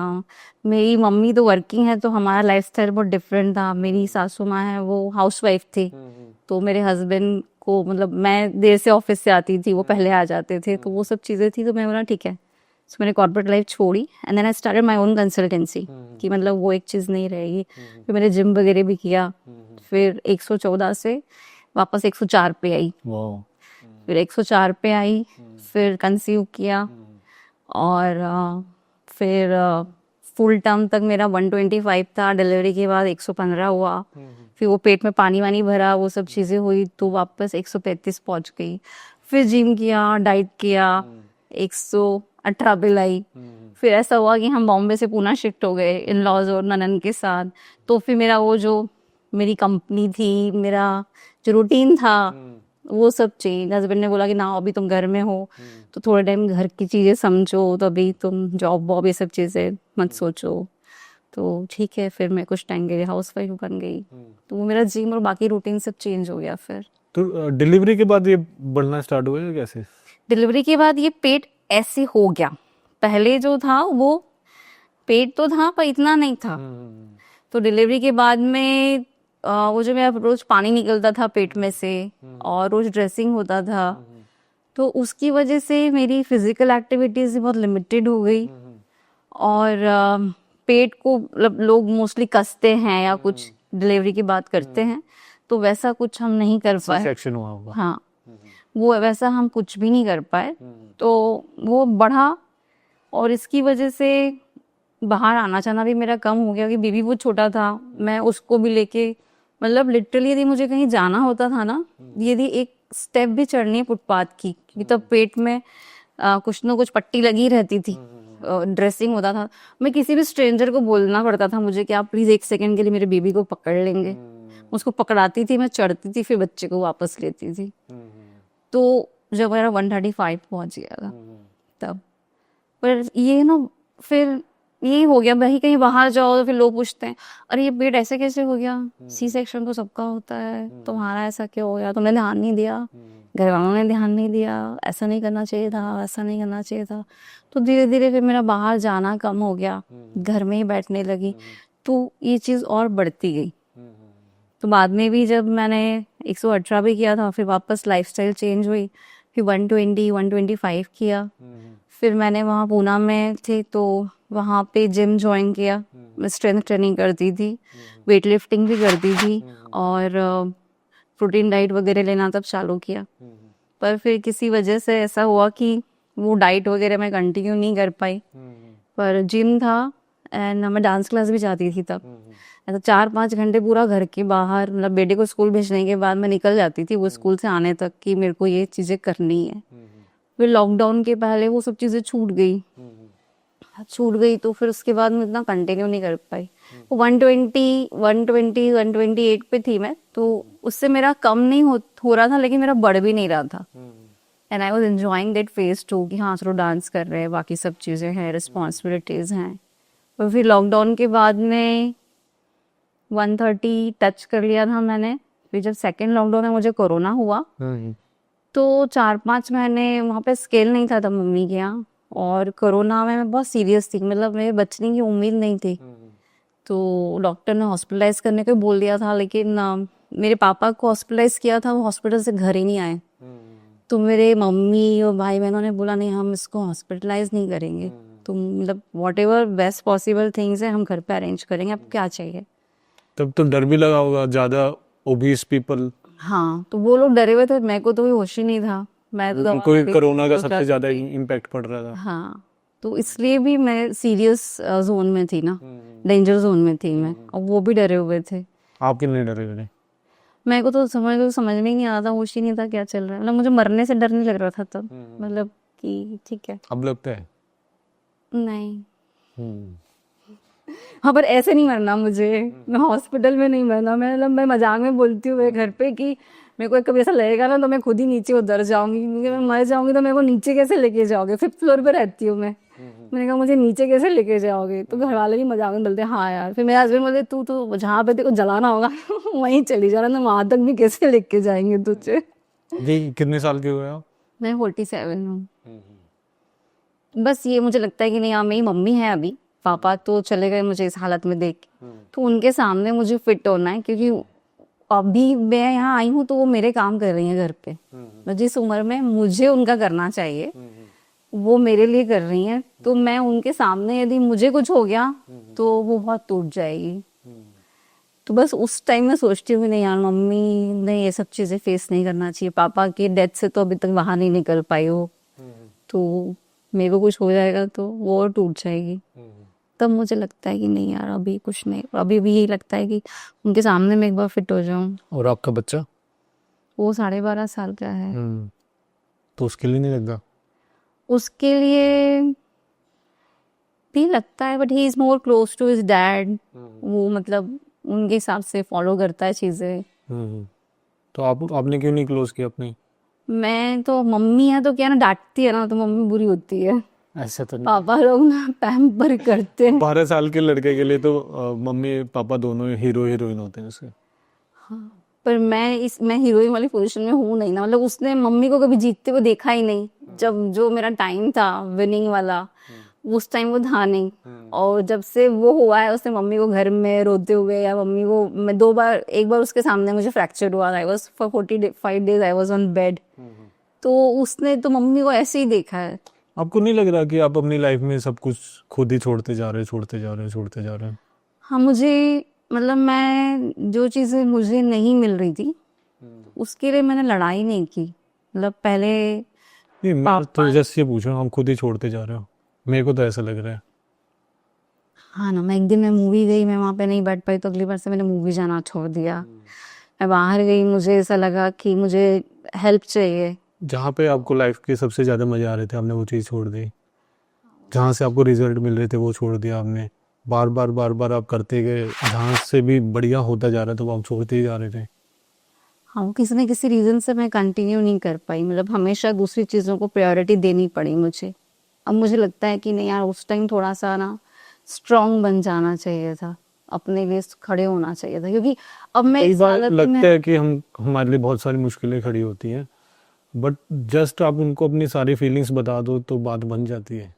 मेरी मम्मी तो वर्किंग है, तो हमारा लाइफस्टाइल बहुत डिफरेंट था। मेरी सासू माँ है, वो हाउसवाइफ थी, तो मेरे हस्बैंड को, मतलब मैं देर से ऑफिस से आती थी, वो पहले आ जाते थे, तो वो सब चीज़ें थी। तो मैं बोला ठीक है, तो मैंने कॉर्पोरेट लाइफ छोड़ी, and then I started my own consultancy, कि मतलब वो एक चीज़ नहीं रहेगी। फिर मैंने जिम वगैरह भी किया, फिर 114 से वापस 104 पे आई, वाह। फिर 104 पे आई, फिर कंसीव किया और फिर फुल टर्म तक मेरा 125 था। डिलीवरी के बाद 115 हुआ, फिर वो पेट में पानी वानी भरा, वो सब चीज़ें हुई तो वापस 135 पहुंच गई। फिर जिम किया, डाइट किया, 118 पे लाई। फिर ऐसा हुआ कि हम बॉम्बे से पूना शिफ्ट हो गए इन लॉज और ननन के साथ। तो फिर मेरा वो जो मेरी कंपनी थी, मेरा जो रूटीन था, वो सब चेंज। हस्बैंड ने बोला कि ना अभी तुम घर में हो तो थोड़े टाइम घर की चीज़ें समझो, तो अभी तुम जॉब वॉब ये सब चीज़ें मत सोचो। तो ठीक है, फिर मैं कुछ टाइम के लिए हाउस वाइफ बन गई। तो वो मेरा जिम और बाकी रूटीन सब चेंज हो गया। फिर तो डिलीवरी के बाद ये बढ़ना स्टार्ट हुआ या कैसे? डिलीवरी के बाद ये पेट ऐसे हो गया। पहले जो था वो पेट तो था पर इतना नहीं था। तो डिलीवरी के बाद में वो जो मेरा रोज पानी निकलता था पेट में से और रोज ड्रेसिंग होता था, तो उसकी वजह से मेरी फिजिकल एक्टिविटीज बहुत लिमिटेड हो गई। और पेट को मतलब लोग मोस्टली कसते हैं या कुछ डिलीवरी की बात करते हैं, तो वैसा कुछ हम नहीं कर पाए। सेक्शन हुआ होगा। हाँ, वो वैसा हम कुछ भी नहीं कर पाए। तो वो बढ़ा और इसकी वजह से बाहर आना जाना भी मेरा कम हो गया कि बेबी बहुत छोटा था। मैं उसको भी लेके मतलब लिटरली यदि मुझे कहीं जाना होता था ना, यदि एक स्टेप भी चढ़नी है फुटपाथ की, क्योंकि तब पेट में कुछ ना कुछ पट्टी लगी रहती थी, ड्रेसिंग होता था, मैं किसी भी स्ट्रेंजर को बोलना पड़ता था मुझे कि आप प्लीज 1 सेकंड के लिए मेरे बेबी को पकड़ लेंगे। उसको पकड़ाती थी, मैं चढ़ती थी, फिर बच्चे को वापस लेती थी। तो जब मेरा 135 पहुंच गया था तब, पर ये ना फिर यही हो गया भाई, कहीं बाहर जाओ तो फिर लोग पूछते हैं अरे ये पेट ऐसे कैसे हो गया, सी सेक्शन तो सबका होता है, तुम्हारा ऐसा क्यों हो गया, तुमने ध्यान नहीं दिया, घर वालों ने ध्यान नहीं दिया, ऐसा नहीं करना चाहिए था, ऐसा नहीं करना चाहिए था। तो धीरे धीरे फिर मेरा बाहर जाना कम हो गया, घर में ही बैठने लगी, तो ये चीज़ और बढ़ती गई। तो बाद में भी जब मैंने 118 भी किया था, फिर वापस लाइफस्टाइल चेंज हुई, फिर 120 125 किया। फिर मैंने वहाँ पूना में थे तो वहाँ पे जिम ज्वाइन किया, मैं स्ट्रेंथ ट्रेनिंग करती थी, वेट लिफ्टिंग भी करती थी और प्रोटीन डाइट वगैरह लेना तब चालू किया। पर फिर किसी वजह से ऐसा हुआ कि वो डाइट वगैरह मैं कंटिन्यू नहीं कर पाई। पर जिम था एंड मैं डांस क्लास भी जाती थी तब। ऐसा 4-5 घंटे पूरा घर के बाहर, मतलब बेटे को स्कूल भेजने के बाद मैं निकल जाती थी वो स्कूल से आने तक कि मेरे को ये चीज़ें करनी है। फिर लॉकडाउन के पहले वो सब चीज़ें छूट गई तो फिर उसके बाद मैं इतना कंटिन्यू नहीं कर पाई। वो 120 120 128 पे थी मैं, तो उससे मेरा कम नहीं हो रहा था, लेकिन मेरा बढ़ भी नहीं रहा था। And I was enjoying that phase two कि हाँ चलो डांस कर रहे हैं, बाकी सब चीज़ें हैं, रिस्पॉन्सिबिलिटीज़ हैं। और फिर लॉकडाउन के बाद में 130 टच कर लिया था मैंने। फिर जब सेकेंड लॉकडाउन में मुझे कोरोना हुआ तो 4-5 महीने वहाँ पे स्केल नहीं था तब मम्मी के यहाँ, और कोरोना में मैं बहुत सीरियस थी, मतलब मेरे बचने की उम्मीद नहीं थी। तो डॉक्टर ने हॉस्पिटलाइज करने को बोल दिया था, लेकिन मेरे पापा को हॉस्पिटलाइज किया था, वो हॉस्पिटल से घर ही नहीं आए। तो मेरे मम्मी और भाई बहनों ने बोला नहीं हम इसको हॉस्पिटलाइज नहीं करेंगे, तो मतलब what ever best possible things है हम घर पे अरेंज करेंगे, अब क्या चाहिए। तब तो डर भी लगा होगा, ज्यादा ओबीस पीपल। हाँ, तो वो लोग डरे हुए थे, मेरे को तो कोई होश ही नहीं था। मैं तो कोई कोरोना का सबसे ज्यादा इम्पैक्ट पड़ रहा था। हाँ, तो इसलिए भी मैं सीरियस जोन में थी ना, डेंजर जोन में थी मैं, और वो भी डरे हुए थे। आप कितने डरे हुए थे? मेरे को तो समझ में ही नहीं आ रहा था, होश ही नहीं था क्या चल रहा है। मतलब मुझे मरने से डर नहीं लग रहा था तब, मतलब कि ठीक है। अब लगता है? नहीं, हाँ, पर ऐसे नहीं मरना मुझे, मैं हॉस्पिटल में नहीं मरना। मैं मजाक में बोलती हूँ घर पे कि मेरे को कभी ऐसा लगेगा ना तो मैं खुद ही नीचे उतर जाऊंगी, क्योंकि मैं मर जाऊंगी तो मेरे को नीचे कैसे लेके जाओगे, 5th फ्लोर पे रहती हूँ मैं। मैंने कहा मुझे नीचे कैसे लेके जाओगे, तो घर वाले भी मजाक में बोलते हाँ यार। फिर मेरे हस्बैंड बोलते तू तो जहाँ पे तेरे को जलाना होगा वहीं चली जाना, तो वहां तक भी कैसे लेके जाएंगे तुझे। जी, कितने साल के हुए आप? मैं 47 हूँ। बस ये मुझे लगता है कि नहीं, हाँ मेरी मम्मी है अभी, पापा तो चले गए मुझे इस हालत में देख के, तो उनके सामने मुझे फिट होना है, क्योंकि अभी मैं यहाँ आई हूँ तो वो मेरे काम कर रही हैं घर पे। जिस उम्र में मुझे उनका करना चाहिए वो मेरे लिए कर रही हैं, तो मैं उनके सामने यदि मुझे कुछ हो गया तो वो बहुत टूट जाएगी। तो बस उस टाइम में सोचती हूँ कि नहीं यार, मम्मी ने ये सब चीज़ें फेस नहीं करना चाहिए। पापा की डेथ से तो अभी तक बाहर नहीं निकल पाई हो, तो मेरे को कुछ हो जाएगा तो वो और टूट जाएगी। तब मुझे लगता है कि नहीं यार, अभी कुछ नहीं, अभी भी यही लगता है कि उनके सामने मैं एक बार फिट हो जाऊं। और आपका बच्चा? वो 12.5 साल का है। तो उसके लिए नहीं लगा? उसके लिए भी लगता है, but he is more close to his dad. वो मतलब उनके हिसाब से फॉलो करता है चीजें। तो आपने क्यों नहीं क्लोज किया अपनी? मैं तो, मम्मी है तो क्या ना, डांटती है ना तो मम्मी बुरी होती है। ऐसा तो नहीं। पापा लोग ना पैम्पर करते हैं। 12 साल के लड़के के लिए तो मम्मी पापा दोनों हीरो हीरोइन होते हैं उसके। पर मैं हीरोइन वाली पोजीशन में हूँ नहीं ना, मतलब उसने मम्मी को कभी जीतते हुए देखा ही नहीं। जब जो मेरा टाइम था विनिंग वाला, उस टाइम वो था नहीं। और जब से वो हुआ है, उसने मम्मी को घर में रोते हुए, या मम्मी को, मैं एक बार उसके सामने मुझे फ्रैक्चर हुआ, I was for 45 days I was on bed. तो उसने तो मम्मी को ऐसे ही देखा है। आपको नहीं लग रहा कि आप अपनी लाइफ में सब कुछ खुद ही छोड़ते जा रहे हो? हाँ, मुझे मतलब मैं जो चीज़ें मुझे नहीं मिल रही थी उसके लिए मैंने लड़ाई नहीं की। मतलब पहले नहीं, मैं तो जस्ट ये पूछ रहा हूँ, आप खुद ही छोड़ते जा रहे हो, मेरे को तो ऐसा लग रहा है। हाँ ना, मैं एक दिन मैं मूवी गई, मैं वहाँ पे नहीं बैठ पाई तो अगली बार से मैंने मूवी जाना छोड़ दिया। मैं बाहर गई, मुझे ऐसा लगा कि मुझे हेल्प चाहिए। जहाँ पे आपको लाइफ के सबसे ज्यादा मजे आ रहे थे आपने वो चीज़ छोड़ दी, जहाँ से आपको रिजल्ट मिल रहे थे वो छोड़ दिया आपने, बार बार आप करते गए, जहाँ से भी बढ़िया होता जा रहा था वो आप छोड़ते ही जा रहे थे। हाँ, वो किसी न किसी रीज़न से मैं कंटिन्यू नहीं कर पाई, मतलब हमेशा दूसरी चीज़ों को प्रायोरिटी देनी पड़ी मुझे। अब मुझे लगता है कि नहीं यार, उस टाइम थोड़ा सा ना स्ट्रांग बन जाना चाहिए था, अपने लिए खड़े होना चाहिए था, क्योंकि अब मैं कई इस बार हालत में। लगता है कि हमारे लिए बहुत सारी मुश्किलें खड़ी होती हैं, बट जस्ट आप उनको अपनी सारी फीलिंग्स बता दो तो बात बन जाती है,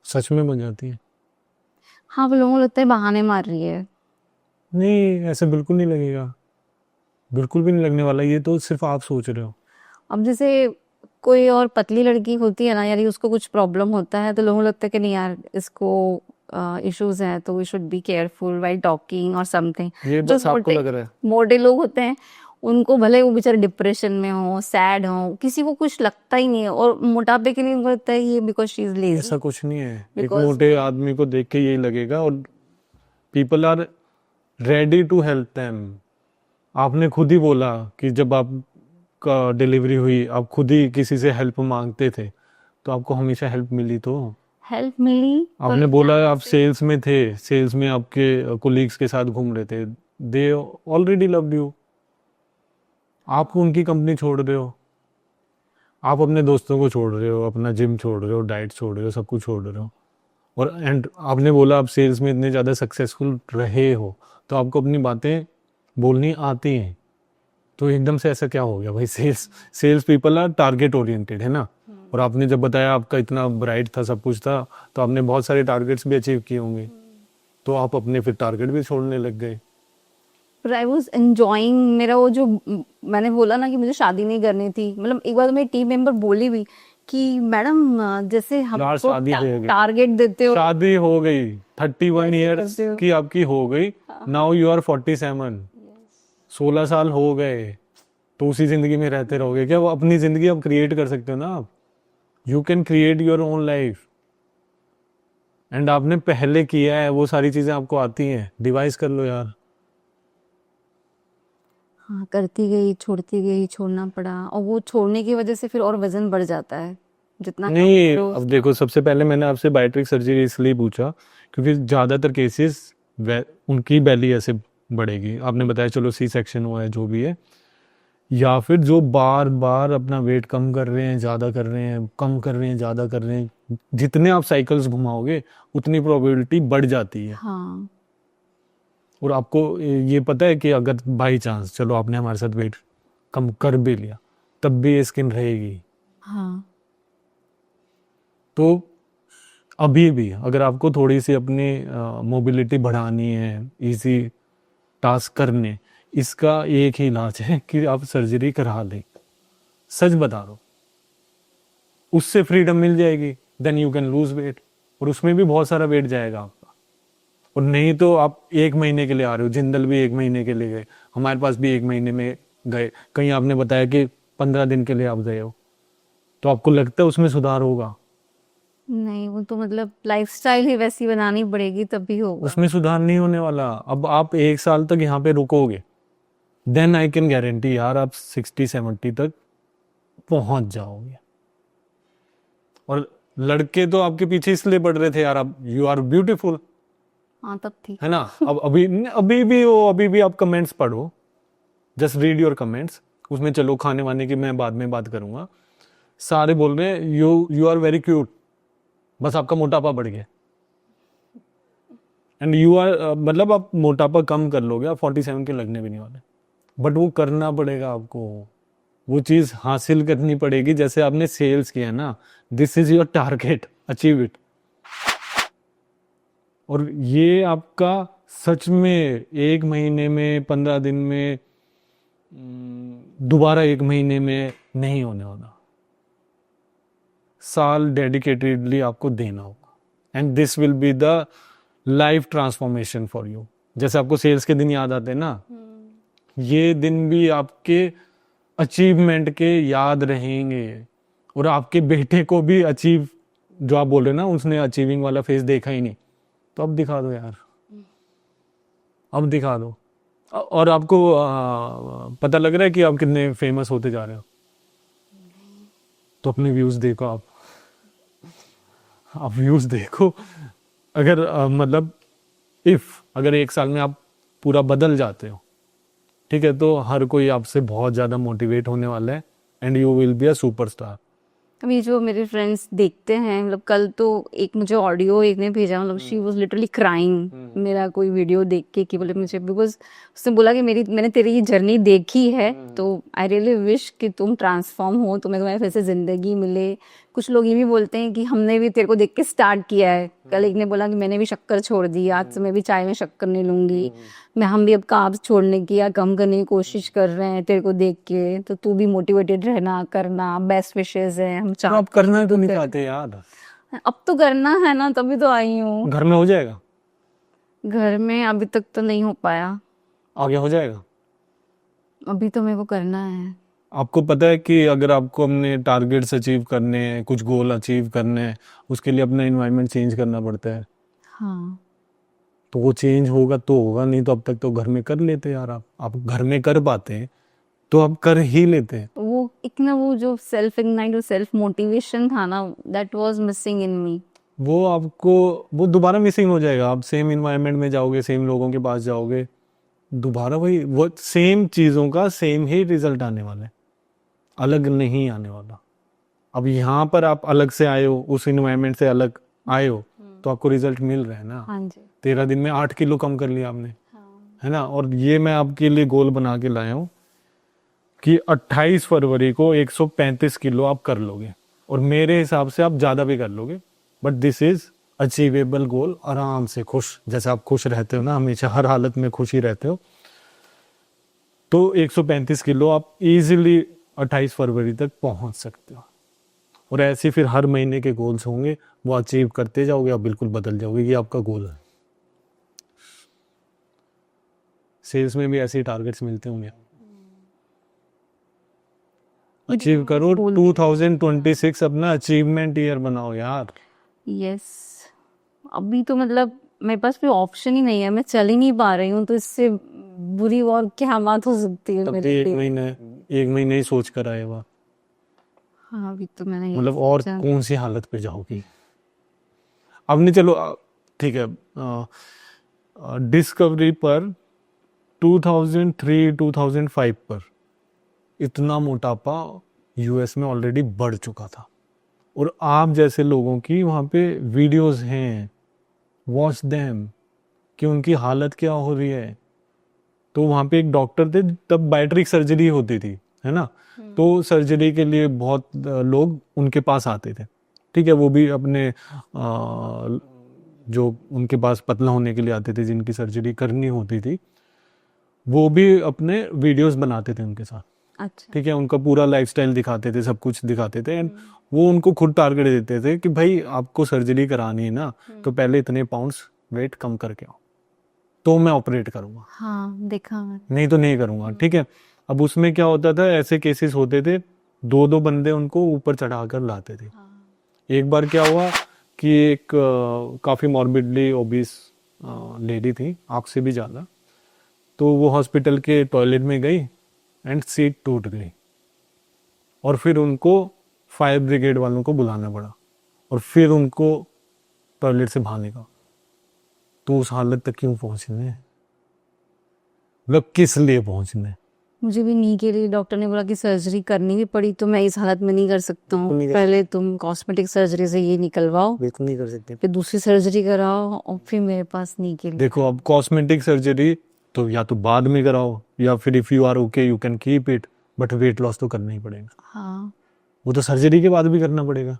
सच में बन जाती है। हाँ, वो लोगों को लगता है बहाने मार रही है। नहीं, ऐसे बिल्कुल नहीं लगेगा, बिल्कुल भी नहीं लगने वाला, ये तो सिर्फ आप सोच रहे हो। अब जैसे कोई और पतली लड़की होती है ना, यार उसको कुछ प्रॉब्लम होता है तो लोगों को लगता है कि नहीं यार, इसको इश्यूज हैं तो we should be careful while talking और समथिंग। ये जो बस आपको लग रहा है। मोटे लोग होते हैं, उनको भले वो बेचारे डिप्रेशन में हो, सैड हो, किसी को कुछ लगता ही नहीं है। और मोटापे के लिए उनको लगता है ये बिकॉज शी इज लेजी। ऐसा कुछ नहीं है, एक Because- मोटे आदमी को देख के यही लगेगा, और people are ready to help them. आपने खुद ही बोला कि जब आपका डिलीवरी हुई आप खुद ही किसी से हेल्प मांगते थे, तो आपको हमेशा हेल्प मिली। तो हेल्प मिली। आपने बोला आप सेल्स में थे, सेल्स में आपके कोलीग्स के साथ घूम रहे थे, दे ऑलरेडी लव्ड यू। आप उनकी कंपनी छोड़ रहे हो, आप अपने दोस्तों को छोड़ रहे हो, अपना जिम छोड़ रहे हो, डाइट छोड़ रहे हो, सब कुछ छोड़ रहे हो, और एंड आपने बोला आप सेल्स में इतने ज़्यादा सक्सेसफुल रहे हो तो आपको अपनी बातें बोलनी आती हैं। तो एकदम से ऐसा क्या हो गया भाई? Sales people are target oriented, है ना। और आपने जब बताया आपका इतना ब्राइट था, सब कुछ था, तो आपने बहुत सारे टारगेट्स भी अचीव किए होंगे, तो आप अपने फिर टारगेट भी छोड़ने लग गए। पर आई वॉज एंजॉइंग मेरा वो जो मैंने बोला ना कि मुझे शादी नहीं करनी थी। मतलब एक बार तो मेरी टीम मेंबर बोली भी कि मैडम जैसे यार हमको शादी हो गई, टारगेट देते हो। शादी हो गई, 31 ईयर्स की आपकी हो गई, नाउ यू आर 47, 16 साल हो गए, तो उसी जिंदगी में रहते रहोगे क्या? वो अपनी जिंदगी अब क्रिएट कर सकते हो ना आप। You can create your own life, and आपने पहले किया है, वो सारी चीजें आपको आती हैं, डिवाइस कर लो यार। हाँ, करती गई, छोड़ती गई, छोड़ना पड़ा, और वो छोड़ने की वजह से फिर और वजन बढ़ जाता है जितना कम नहीं, करो। अब देखो, सबसे पहले मैंने आपसे बायोट्रिक सर्जरी इसलिए पूछा क्योंकि ज्यादातर केसेस उनकी बेली ऐसे बढ़ेगी। आपने बताया चलो सी सेक्शन हुआ है, जो भी है, या फिर जो बार बार अपना वेट कम कर रहे हैं, ज्यादा कर रहे हैं, कम कर रहे हैं, ज्यादा कर रहे हैं, जितने आप साइकिल्स घुमाओगे उतनी प्रोबेबिलिटी बढ़ जाती है। हाँ, और आपको ये पता है कि अगर बाई चांस चलो आपने हमारे साथ वेट कम कर भी लिया, तब भी ये स्किन रहेगी। हाँ, तो अभी भी अगर आपको थोड़ी सी अपनी मोबिलिटी बढ़ानी है, इजी टास्क करने, इसका एक ही इलाज है कि आप सर्जरी करा लें। सच बता रहा हूं, उससे फ्रीडम मिल जाएगी, then you can lose weight, और उसमें भी बहुत सारा वेट जाएगा आपका। और नहीं तो आप 1 महीने के लिए आ रहे हो, जिंदल भी 1 महीने के लिए गए, हमारे पास भी 1 महीने में गए, कहीं आपने बताया कि 15 दिन के लिए आप गए हो, तो आपको लगता है उसमें सुधार होगा? नहीं, वो तो मतलब लाइफस्टाइल ही वैसी बनानी पड़ेगी तभी होगा। उसमें सुधार नहीं होने वाला। अब आप 1 साल तक यहाँ पे रुकोगे, देन आई कैन गारंटी यार आप 60-70 तक पहुंच जाओगे। और लड़के तो आपके पीछे इसलिए पड़ रहे थे यार, आप यू आर ब्यूटीफुल, हाँ तब थी। है ना। अब अभी भी आप कमेंट्स पढ़ो, जस्ट रीड योर कमेंट्स। उसमें चलो खाने वाने की मैं बाद में बात करूंगा। सारे बोल रहे हैं यू आर वेरी क्यूट, बस आपका मोटापा बढ़ गया। एंड यू आर मतलब आप मोटापा कम कर लोगे, आप 47 के लगने भी नहीं वाले, बट वो करना पड़ेगा आपको, वो चीज हासिल करनी पड़ेगी। जैसे आपने सेल्स किया ना, this is your target, achieve it. और ये आपका सच में 1 महीने में, 15 दिन में, दोबारा 1 महीने में नहीं होने वाला। साल डेडिकेटेडली आपको देना होगा, and this will be the life transformation for you. जैसे आपको सेल्स के दिन याद आते हैं ना, ये दिन भी आपके अचीवमेंट के याद रहेंगे। और आपके बेटे को भी अचीव, जो आप बोल रहे हैं ना, उसने अचीविंग वाला फेस देखा ही नहीं, तो अब दिखा दो यार, अब दिखा दो। और आपको पता लग रहा है कि आप कितने फेमस होते जा रहे हो? तो अपने व्यूज देखो, आप व्यूज देखो। अगर मतलब अगर 1 साल में आप पूरा बदल जाते हो, ठीक है, तो हर कोई आपसे बहुत ज्यादा मोटिवेट होने वाला है, and you will be a superstar. अभी जो मेरे फ्रेंड्स देखते हैं, मतलब कल तो एक मुझे ऑडियो एक ने भेजा, मतलब शी वाज लिटरली क्राइंग मेरा कोई वीडियो देख के, कि बोले मुझे, बिकॉज उसने बोला कि मैंने तेरी ये जर्नी देखी है, तो आई रियली विश कि तुम ट्रांसफॉर्म हो, तुम्हें तुम्हारी फिर से जिंदगी मिले। कुछ लोग ये भी बोलते हैं कि हमने भी तेरे को देख के स्टार्ट किया है। कल एक ने बोला कि मैंने भी शक्कर छोड़ दी, आज से मैं भी चाय में शक्कर नहीं लूंगी, हम भी अब कार्ब्स छोड़ने की या कम करने की कोशिश कर रहे हैं तेरे को देख के, तो तू भी मोटिवेटेड रहना, करना, बेस्ट विशेस है हम तो आप करना तो नहीं चाहते यार? अब तो करना है ना, तभी तो आई हूँ। घर में हो जाएगा? घर में अभी तक तो नहीं हो पाया, आगे हो जाएगा। अभी तो मेरे को करना है। आपको पता है कि अगर आपको अपने टारगेट्स अचीव करने हैं, कुछ गोल अचीव करने हैं, उसके लिए अपना एनवायरनमेंट चेंज करना पड़ता है। हाँ, तो वो चेंज होगा तो होगा, नहीं तो अब तक तो घर में कर लेते यार। आप घर में कर पाते हैं तो आप कर ही लेते हैं। वो एक ना, वो जो सेल्फ इग्नाइट और सेल्फ मोटिवेशन था ना, दैट वाज मिसिंग इन मी। वो दोबारा मिसिंग हो जाएगा। आप सेम इन्वायरमेंट में जाओगे, सेम लोगों के पास जाओगे, दोबारा वो सेम चीज़ों का सेम ही रिजल्ट आने वाला है, अलग नहीं आने वाला। अब यहाँ पर आप अलग से आए हो, उस इन्वायरमेंट से अलग आए हो, तो आपको रिजल्ट मिल रहा है ना। हाँ जी। 13 दिन में 8 किलो कम कर लिया आपने, है ना। और ये मैं आपके लिए गोल बना के लाया हूँ कि 28 फरवरी को 135 किलो आप कर लोगे, और मेरे हिसाब से आप ज़्यादा भी कर लोगे, बट दिस इज अचीवेबल गोल। आराम से खुश, जैसे आप खुश रहते हो ना, हमेशा हर हालत में खुश ही रहते हो, तो 135 किलो आप इजीली 28 फरवरी तक पहुंच सकते हो। और ऐसे फिर हर महीने के गोल्स होंगे, वो अचीव करते जाओगे, आप बिल्कुल बदल जाओगे। ये आपका गोल है। सेल्स में भी ऐसे टारगेट्स मिलते होंगे। अचीव करो। 2026 अपना अचीवमेंट ईयर बनाओ यार। यस, अभी तो मतलब मेरे पास कोई ऑप्शन ही नहीं है, मैं चल ही नहीं पा रही हूँ, तो इससे बुरी और क्या बात हो सकती है तब मेरे एक लिए। महीने ही सोच कर आए हुआ, हाँ, अभी तो मैंने यही मतलब और सोचा। कौन सी हालत पे जाओगी। अब नहीं, चलो ठीक है। डिस्कवरी पर 2003-2005 पर इतना मोटापा यूएस में ऑलरेडी बढ़ चुका था, और आप जैसे लोगों की वहाँ पे वीडियोस हैं, वॉच देम, कि उनकी हालत क्या हो रही है। तो वहाँ पे एक डॉक्टर थे, तब बायोट्रिक सर्जरी होती थी, है ना। तो सर्जरी के लिए बहुत लोग उनके पास आते थे, ठीक है। वो भी अपने जो उनके पास पतला होने के लिए आते थे, जिनकी सर्जरी करनी होती थी, वो भी अपने वीडियोस बनाते थे उनके साथ, अच्छा, ठीक है। उनका पूरा लाइफस्टाइल दिखाते थे, सब कुछ दिखाते थे, एंड वो उनको खुद टारगेट देते थे कि भाई आपको सर्जरी करानी है ना, तो पहले इतने पाउंड्स वेट कम करके आओ। तो मैं ऑपरेट करूंगा, हाँ देखा मैंने। नहीं तो नहीं करूंगा, ठीक है। अब उसमें क्या होता था, ऐसे केसेस होते थे, दो दो बंदे उनको ऊपर चढ़ाकर लाते थे। एक बार क्या हुआ कि एक काफ़ी मॉर्बिडली ओबीस लेडी थी, आपसे भी ज़्यादा, तो वो हॉस्पिटल के टॉयलेट में गई एंड सीट टूट गई, और फिर उनको फायर ब्रिगेड वालों को बुलाना पड़ा, और फिर उनको टॉयलेट से बाहर निकाला। तो उस हालत तक क्यों पहुंचने, मतलब किस लिए पहुंचने? मुझे भी नी के लिए डॉक्टर ने बोला कि सर्जरी करनी भी पड़ी तो मैं इस हालत में नहीं कर सकता हूँ, पहले तुम कॉस्मेटिक सर्जरी से ये निकलवाओ, बिल्कुल नहीं कर सकते। फिर दूसरी सर्जरी कराओ, और फिर मेरे पास नी के लिए। देखो, अब कॉस्मेटिक सर्जरी तो या तो बाद में कराओ, या फिर if you are okay you can keep it, but weight loss तो करना ही पड़ेगा। हाँ वो तो सर्जरी के बाद भी करना पड़ेगा,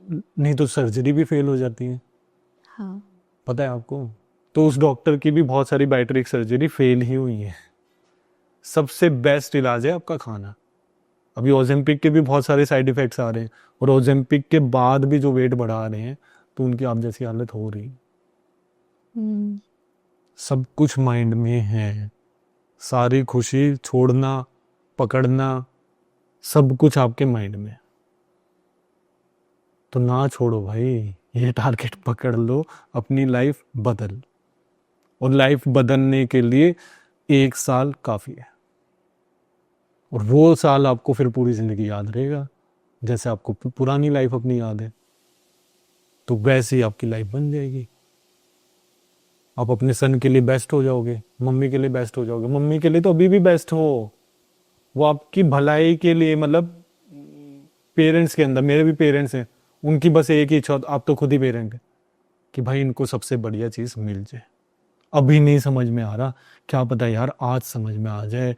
नहीं तो सर्जरी भी फेल हो जाती है, हाँ। पता है आपको। तो उस डॉक्टर की भी बहुत सारी बायोट्रिक सर्जरी फेल ही हुई है। सबसे बेस्ट इलाज है आपका खाना। अभी ओजेम्पिक के भी बहुत सारे साइड इफेक्ट्स आ रहे हैं, और ओजेम्पिक के बाद भी जो वेट बढ़ा रहे हैं तो उनकी आप जैसी हालत हो रही। सब कुछ माइंड में है, सारी खुशी छोड़ना, पकड़ना, सब कुछ आपके माइंड में। तो ना छोड़ो भाई, ये टारगेट पकड़ लो, अपनी लाइफ बदल। और लाइफ बदलने के लिए 1 साल काफ़ी है, और वो साल आपको फिर पूरी ज़िंदगी याद रहेगा। जैसे आपको पुरानी लाइफ अपनी याद है, तो वैसे ही आपकी लाइफ बन जाएगी। आप अपने सन के लिए बेस्ट हो जाओगे, मम्मी के लिए बेस्ट हो जाओगे। मम्मी के लिए तो अभी भी बेस्ट हो, वो आपकी भलाई के लिए, मतलब पेरेंट्स के अंदर, मेरे भी पेरेंट्स हैं, उनकी बस एक ही इच्छा, आप तो खुद ही पेरेंट है, कि भाई इनको सबसे बढ़िया चीज़ मिल जाए। अभी नहीं समझ में आ रहा, क्या पता यार आज समझ में आ जाए,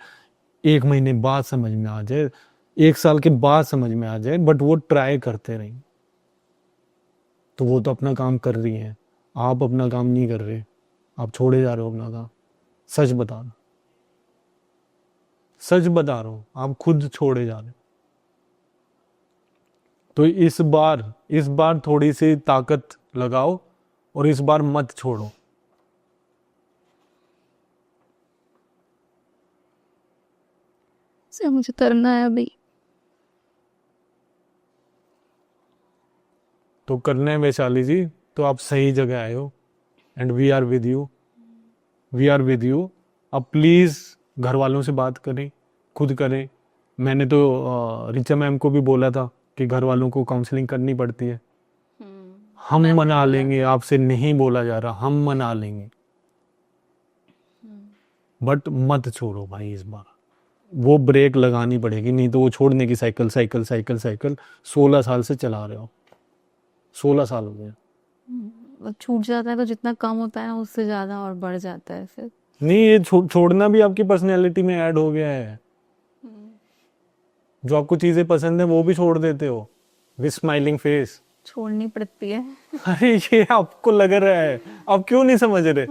1 महीने बाद समझ में आ जाए, 1 साल के बाद समझ में आ जाए, बट वो ट्राई करते रहें। तो वो तो अपना काम कर रही हैं, आप अपना काम नहीं कर रहे, आप छोड़े जा रहे हो अपना काम। सच बता रहा हूं, सच बता रहा हूं, आप खुद छोड़े जा रहे हो। तो इस बार थोड़ी सी ताकत लगाओ, और इस बार मत छोड़ो। सर मुझे तरना है अभी। तो करने हैं वैशाली जी, तो आप सही जगह आए हो, and we are with you, we are with you. अब प्लीज़ घर वालों से बात करें, खुद करें। मैंने तो रिचा मैम को भी बोला था कि घर वालों को काउंसलिंग करनी पड़ती है। हम मना लेंगे, आपसे नहीं बोला जा रहा, हम मना लेंगे, बट मत छोड़ो भाई इस बार। वो ब्रेक लगानी पड़ेगी, नहीं तो वो छोड़ने की साइकिल साइकिल साइकिल साइकिल 16 साल से चला रहे हो। 16 साल हो गए। वो छूट जाता है तो जितना कम होता है ना उससे ज़्यादा और बढ़ जाता है फिर। नहीं, ये छोड़ना भी आपकी पर्सनैलिटी में ऐड हो गया है। जो आपको चीजें पसंद है वो भी छोड़ देते हो विद स्माइलिंग फेस। छोड़नी पड़ती है। अरे ये आपको लग रहा है, आप क्यों नहीं समझ रहे?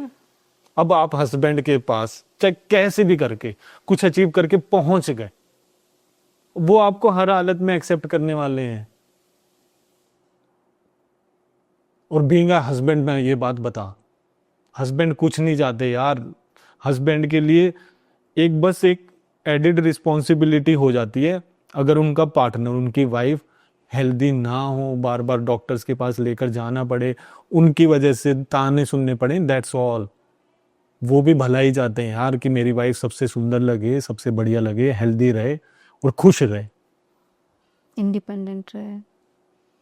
अब आप हस्बैंड के पास चाहे कैसे भी करके कुछ अचीव करके पहुंच गए, वो आपको हर हालत में एक्सेप्ट करने वाले हैं। और बीइंग अ हस्बैंड, मैं ये बात बता, हस्बैंड कुछ नहीं चाहते यार। हस्बैंड के लिए एक बस एक एडिड रिस्पॉन्सिबिलिटी हो जाती है, अगर उनका पार्टनर, उनकी वाइफ हेल्दी ना हो, बार बार डॉक्टर्स के पास लेकर जाना पड़े, उनकी वजह से ताने सुनने पड़े, दैट्स ऑल। वो भी भला ही चाहते हैं यार कि मेरी वाइफ सबसे सुंदर लगे, सबसे बढ़िया लगे, हेल्दी रहे और खुश रहे, इंडिपेंडेंट रहे।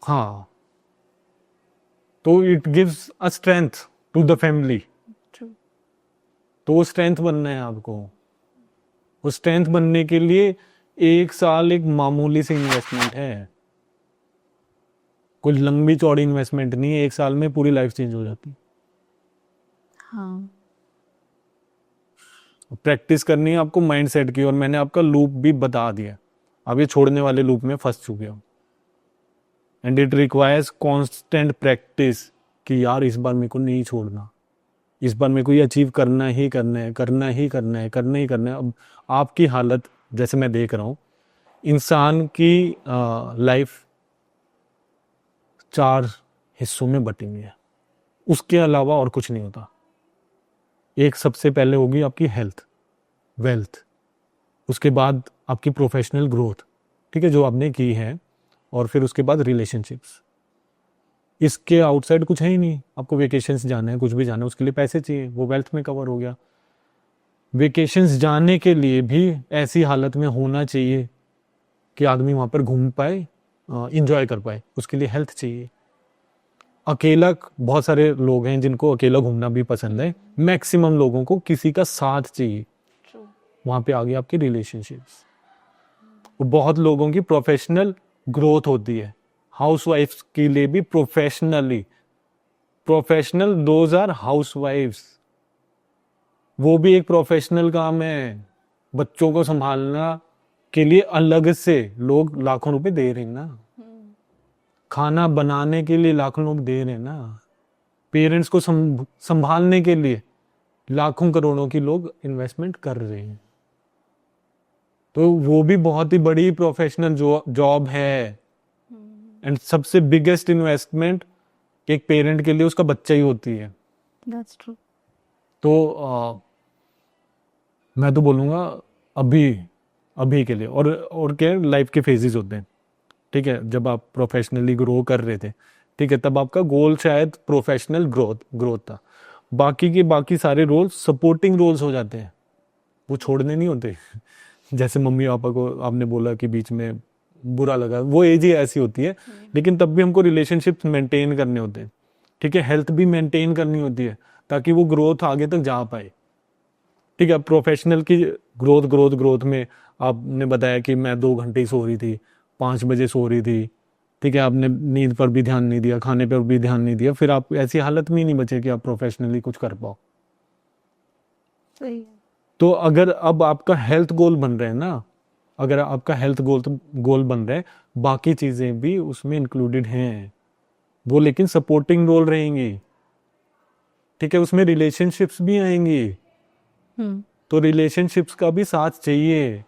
हाँ। तो it gives a strength to the family. तो वो स्ट्रेंथ बनना है आपको। वो स्ट्रेंथ बनने के लिए 1 साल एक मामूली सी इन्वेस्टमेंट है, कोई लंबी चौड़ी इन्वेस्टमेंट नहीं है। 1 साल में पूरी लाइफ चेंज हो जाती है। हाँ प्रैक्टिस करनी है आपको माइंडसेट की, और मैंने आपका लूप भी बता दिया। अब ये छोड़ने वाले लूप में फंस चुके हो, and it requires constant practice कि यार इस बार मेरे को नहीं छोड़ना, इस बार मेरे को ये अचीव करना ही करना है, करना ही करना है, करना ही करना है। अब आपकी हालत जैसे मैं देख रहा हूँ, इंसान की लाइफ 4 हिस्सों में बटी हुई है। उसके अलावा और कुछ नहीं होता। एक सबसे पहले होगी आपकी हेल्थ, वेल्थ, उसके बाद आपकी प्रोफेशनल ग्रोथ, ठीक है, जो आपने की है, और फिर उसके बाद रिलेशनशिप्स। इसके आउटसाइड कुछ है ही नहीं। आपको वेकेशंस जाना है, कुछ भी जाना है, उसके लिए पैसे चाहिए, वो वेल्थ में कवर हो गया। वेकेशंस जाने के लिए भी ऐसी हालत में होना चाहिए कि आदमी वहाँ पर घूम पाए, इंजॉय कर पाए, उसके लिए हेल्थ चाहिए। अकेला, बहुत सारे लोग हैं जिनको अकेला घूमना भी पसंद है, मैक्सिमम लोगों को किसी का साथ चाहिए। वहाँ पे आ गई आपकी रिलेशनशिप्स। बहुत लोगों की प्रोफेशनल ग्रोथ होती है, हाउसवाइफ्स के लिए भी प्रोफेशनली, प्रोफेशनल दोज आर हाउसवाइफ्स, वो भी एक प्रोफेशनल काम है। बच्चों को संभालना के लिए अलग से लोग लाखों रुपए दे रहे हैं ना, खाना बनाने के लिए लाखों लोग दे रहे हैं ना, पेरेंट्स को संभालने के लिए लाखों करोड़ों की लोग इन्वेस्टमेंट कर रहे हैं। तो वो भी बहुत ही बड़ी प्रोफेशनल जॉब है। एंड सबसे बिगेस्ट इन्वेस्टमेंट एक पेरेंट के लिए उसका बच्चा ही होती है। That's true. तो मैं तो बोलूँगा अभी के लिए, और क्या, लाइफ के फेजेस होते हैं, ठीक है। जब आप प्रोफेशनली ग्रो कर रहे थे, ठीक है, तब आपका गोल शायद प्रोफेशनल ग्रोथ था। बाकी सारे रोल्स सपोर्टिंग रोल्स हो जाते हैं, वो छोड़ने नहीं होते। जैसे मम्मी पापा को आपने बोला कि बीच में बुरा लगा, वो एज ही ऐसी होती है, लेकिन तब भी हमको रिलेशनशिप मेंटेन करने होते हैं, ठीक है। हेल्थ भी मेंटेन करनी होती है ताकि वो ग्रोथ आगे तक जा पाए, ठीक है। प्रोफेशनल की ग्रोथ में आपने बताया कि मैं 2 घंटे ही सो रही थी, 5 बजे सो रही थी, ठीक है, आपने नींद पर भी ध्यान नहीं दिया, खाने पर भी ध्यान नहीं दिया, फिर आप ऐसी हालत में ही नहीं बचे कि आप प्रोफेशनली कुछ कर पाओ। सही है। तो अगर अब आपका हेल्थ गोल बन रहे हैं ना, अगर आपका हेल्थ गोल बन रहा है, बाकी चीजें भी उसमें इंक्लूडेड हैं, वो लेकिन सपोर्टिंग रोल रहेंगी, ठीक है। उसमें रिलेशनशिप्स भी आएंगी, तो रिलेशनशिप्स का भी साथ चाहिए,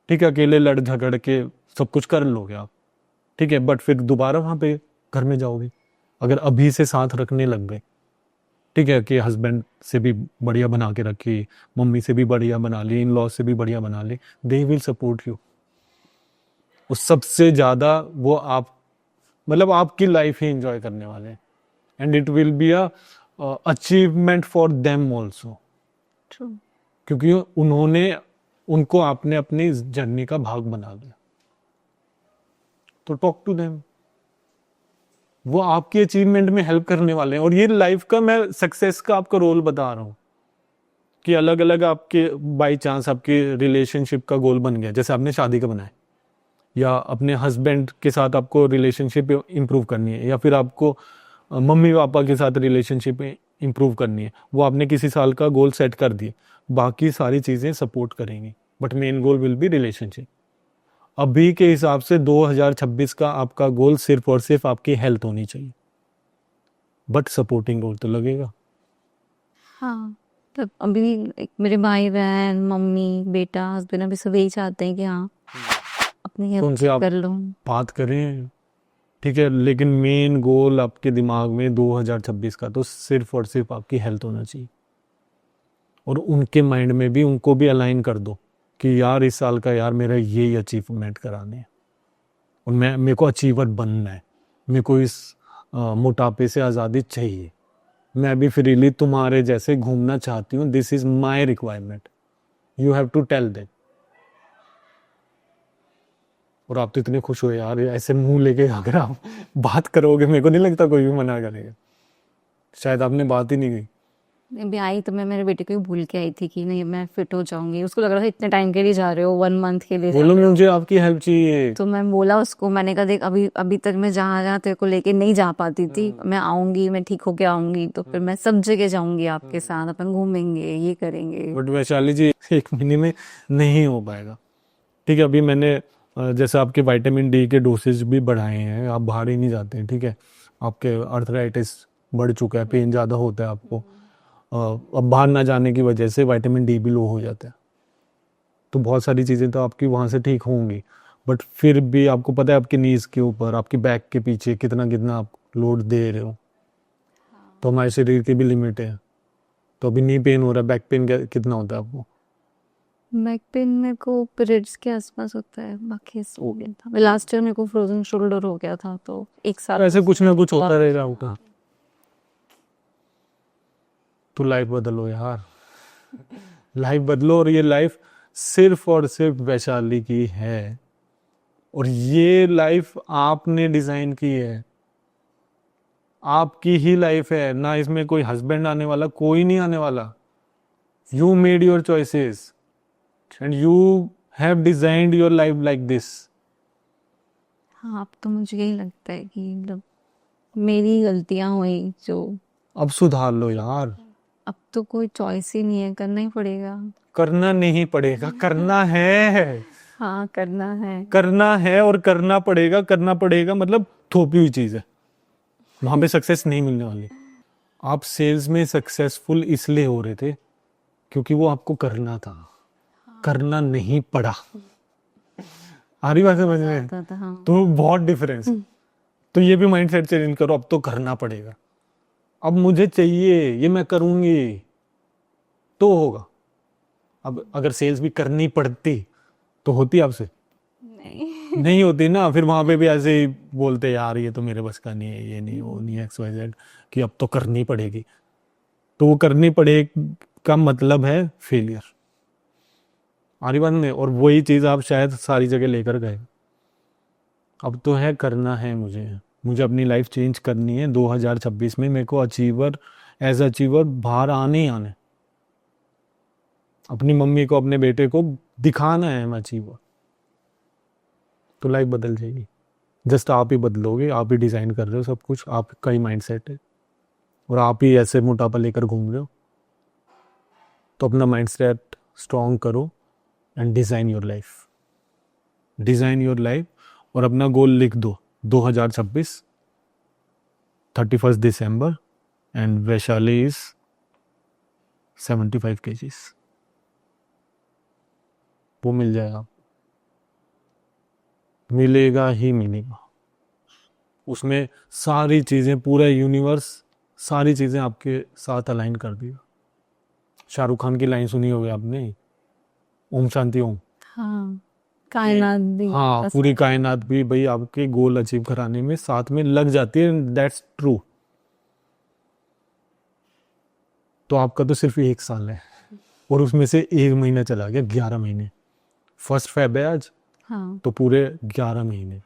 ठीक है। अकेले लड़ झगड़ के सब कुछ कर लोगे आप, ठीक है, बट फिर दोबारा वहां पे घर में जाओगे अगर अभी से साथ रखने लग गए, ठीक है, कि हस्बैंड से भी बढ़िया बना के रखी, मम्मी से भी बढ़िया बना ली, इन लॉ से भी बढ़िया बना ली, दे विल सपोर्ट यू। और सबसे ज्यादा वो आप, मतलब आपकी लाइफ ही एंजॉय करने वाले हैं, and it will be a achievement for them also, True. क्योंकि उनको आपने अपनी जर्नी का भाग बना दिया। तो टॉक टू देम, वो आपकी अचीवमेंट में हेल्प करने वाले हैं। और ये लाइफ का, मैं सक्सेस का आपका रोल बता रहा हूँ कि अलग अलग आपके बाई चांस आपके रिलेशनशिप का गोल बन गया, जैसे आपने शादी का बनाया, या अपने हस्बैंड के साथ आपको रिलेशनशिप इंप्रूव करनी है, या फिर आपको मम्मी पापा के साथ रिलेशनशिप इंप्रूव करनी है, वो आपने किसी साल का गोल सेट कर दिया, बाकी सारी चीज़ें सपोर्ट करेंगी, but main goal will be relationship. अभी के हिसाब से 2026 का आपका गोल सिर्फ और सिर्फ आपकी हेल्थ होनी चाहिए, बट सपोर्टिंग रोल तो लगेगा। हाँ, तब अभी एक मेरे भाई बहन मम्मी बेटा हस्बैंड अभी सब यही चाहते हैं कि हाँ अपनी तो उनसे हेल्प आप कर लो। बात करें, ठीक है, लेकिन मेन गोल आपके दिमाग में 2026 का तो सिर्फ और सिर्फ आपकी हेल्थ होना चाहिए। और उनके माइंड में भी, उनको भी अलाइन कर दो कि यार इस साल का, यार मेरा यही अचीवमेंट कराने हैं, और मेरे को अचीवर बनना है, मेरे को इस मोटापे से आज़ादी चाहिए, मैं भी फ्रीली तुम्हारे जैसे घूमना चाहती हूँ, this is my requirement, you have to tell them. और आप तो इतने खुश हो यार, ऐसे मुंह लेके अगर आप बात करोगे, मेरे को नहीं लगता कोई भी मना करेगा। शायद आपने बात ही नहीं की। अभी आई तो मैं मेरे बेटे को ही भूल के आई थी कि नहीं मैं फिट हो जाऊंगी। उसको लग रहा था इतने टाइम के लिए जा रहे हो, 1 मंथ के लिए जा बोलो रहे हो। मुझे आपकी हेल्प चाहिए। तो मैं बोला उसको, मैंने कहा देख अभी तक मैं जहाँ जहाँ तेरे को लेके नहीं जा पाती थी, मैं आऊंगी, मैं ठीक होके आऊंगी तो फिर मैं सब जगह जाऊंगी आपके साथ, अपन घूमेंगे, ये करेंगे। बट वैशाली जी 1 महीने में नहीं हो पाएगा, ठीक है। अभी मैंने जैसे आपके विटामिन डी के डोसेज भी बढ़ाए हैं, आप बाहर ही नहीं जाते हैं, ठीक है। आपके अर्थराइटिस बढ़ चुका है, पेन ज़्यादा होता है आपको, अब बाहर ना जाने की वजह से विटामिन डी भी लो हो जाता है। तो बहुत सारी चीज़ें तो आपकी वहाँ से ठीक होंगी, बट फिर भी आपको पता है आपकी नीज के ऊपर, आपकी बैक के पीछे कितना कितना आप लोड दे रहे हो, तो हमारे शरीर की भी लिमिट है। तो अभी नी पेन हो रहा है, बैक पेन कितना होता है आपको? बैक पेन मेरे को पीरियड्स के आसपास होता है, बाकी हो गया था लास्ट ईयर। मेरे को फ्रोजन शोल्डर हो गया था, तो एक साल ऐसे कुछ ना कुछ होता रहेगा उनका। तो लाइफ बदलो यार, लाइफ बदलो। और ये लाइफ सिर्फ और सिर्फ वैशाली की है, और ये लाइफ आपने डिजाइन की है, आपकी ही लाइफ है ना। इसमें कोई हस्बैंड आने वाला, कोई नहीं आने वाला। You made your choices and you have designed your life like this. हाँ, अब तो मुझे यही लगता है कि मतलब मेरी गलतियां हुई जो, अब सुधार लो यार। अब तो कोई चॉइस ही नहीं है, करना ही पड़ेगा। करना नहीं पड़ेगा, करना है। हाँ, करना है। करना है और करना पड़ेगा। करना पड़ेगा मतलब थोपी हुई चीज है, वहां पे सक्सेस नहीं मिलने वाली। आप सेल्स में सक्सेसफुल इसलिए हो रहे थे क्योंकि वो आपको करना था, करना नहीं पड़ा। आ रही बात समझ में? आता था, हाँ। तो बहुत डिफरेंस। तो ये भी माइंडसेट चेंज करो, अब तो करना पड़ेगा, अब मुझे चाहिए, ये मैं करूंगी तो होगा। अब अगर सेल्स भी करनी पड़ती तो होती आपसे? नहीं होती ना। फिर वहां पे भी ऐसे ही बोलते यार ये तो मेरे बस का नहीं है, ये नहीं, वो नहीं, XYZ, कि अब तो करनी पड़ेगी। तो वो करनी पड़े का मतलब है फेलियर। आरी बात में। और वही चीज आप शायद सारी जगह लेकर गए। अब तो है, करना है मुझे अपनी लाइफ चेंज करनी है। 2026 में मेरे को अचीवर, एज अचीवर बाहर आने ही आने। अपनी मम्मी को, अपने बेटे को दिखाना है मैं अचीवर। तो लाइफ बदल जाएगी। जस्ट आप ही बदलोगे, आप ही डिजाइन कर रहे हो सब कुछ, आपका ही माइंडसेट है, और आप ही ऐसे मोटापा लेकर घूम रहे हो। तो अपना माइंडसेट स्ट्रॉन्ग करो and design your life. Design your life और अपना गोल लिख दो। 2026 31 दिसंबर एंड वैशाली इज 75 kgs। वो मिल जाएगा, मिलेगा ही मिलेगा। उसमें सारी चीजें, पूरा यूनिवर्स, सारी चीजें आपके साथ अलाइन कर दिया। शाहरुख खान की लाइन सुनी होगी आपने, ओम शांति ओम। हाँ, कायनात भी। हाँ, पूरी कायनात भी भाई आपके गोल अचीव कराने में साथ में लग जाती है। That's true. तो आपका तो सिर्फ 1 साल है, और उसमें से 1 महीना चला गया, 11 महीने। 1 फेब है आज, हाँ, तो पूरे 11 महीने।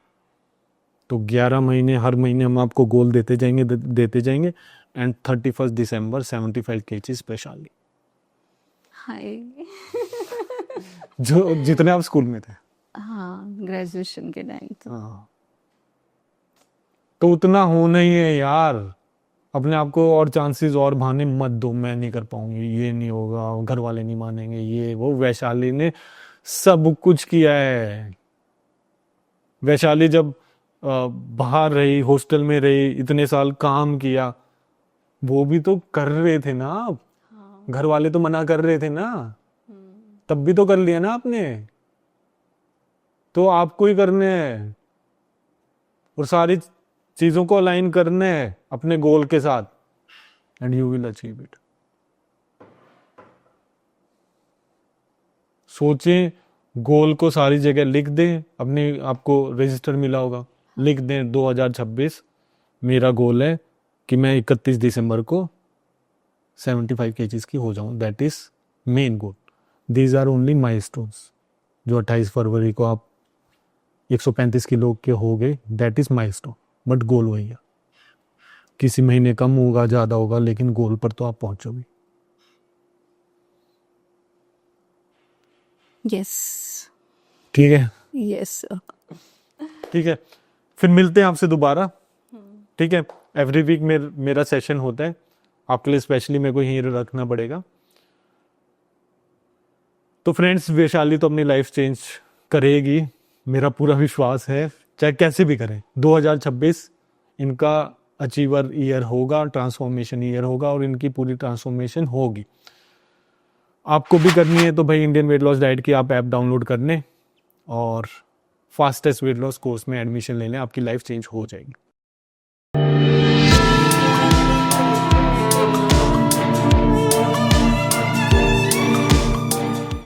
तो 11 महीने, हर महीने हम आपको गोल देते जाएंगे एंड 31 दिसंबर 75 kg स्पेशली। हाय। जो जितने आप स्कूल में थे। हाँ, ग्रेजुएशन के टाइम तो। हाँ, तो उतना होना ही है यार। अपने आप को और चांसेस और बहाने मत दो, मैं नहीं कर पाऊंगी, ये नहीं होगा, घर वाले नहीं मानेंगे, ये वो। वैशाली ने सब कुछ किया है। वैशाली जब बाहर रही, हॉस्टल में रही, इतने साल काम किया, वो भी तो कर रहे थे ना आप। घर वाले तो मना कर रहे थे ना, तब भी तो कर लिया ना आपने। तो आपको ही करने हैं, और सारी चीजों को अलाइन करने हैं अपने गोल के साथ, and you will achieve it. सोचें, गोल को सारी जगह लिख दें। अपने आपको रजिस्टर मिला होगा, लिख दें 2026 मेरा गोल है कि मैं 31 दिसंबर को 75 kgs की हो जाऊं। That is main goal. These are only milestones. जो 28 फरवरी को आप 135 किलो के हो गए, दैट इज माइलस्टोन, बट गोल वही है। किसी महीने कम होगा, ज्यादा होगा, लेकिन गोल पर तो आप पहुंचोगे। यस, ठीक है, यस। ठीक है। फिर मिलते हैं आपसे दोबारा। ठीक है, एवरी वीक मेरा सेशन होता है आपके लिए, स्पेशली मेरे को यहीं रखना पड़ेगा। तो फ्रेंड्स, वैशाली तो अपनी लाइफ चेंज करेगी, मेरा पूरा विश्वास है, चाहे कैसे भी करें। 2026 इनका अचीवर ईयर होगा, ट्रांसफॉर्मेशन ईयर होगा, और इनकी पूरी ट्रांसफॉर्मेशन होगी। आपको भी करनी है तो भाई इंडियन वेट लॉस डाइट की आप ऐप डाउनलोड कर लें और फास्टेस्ट वेट लॉस कोर्स में एडमिशन ले लें, आपकी लाइफ चेंज हो जाएगी।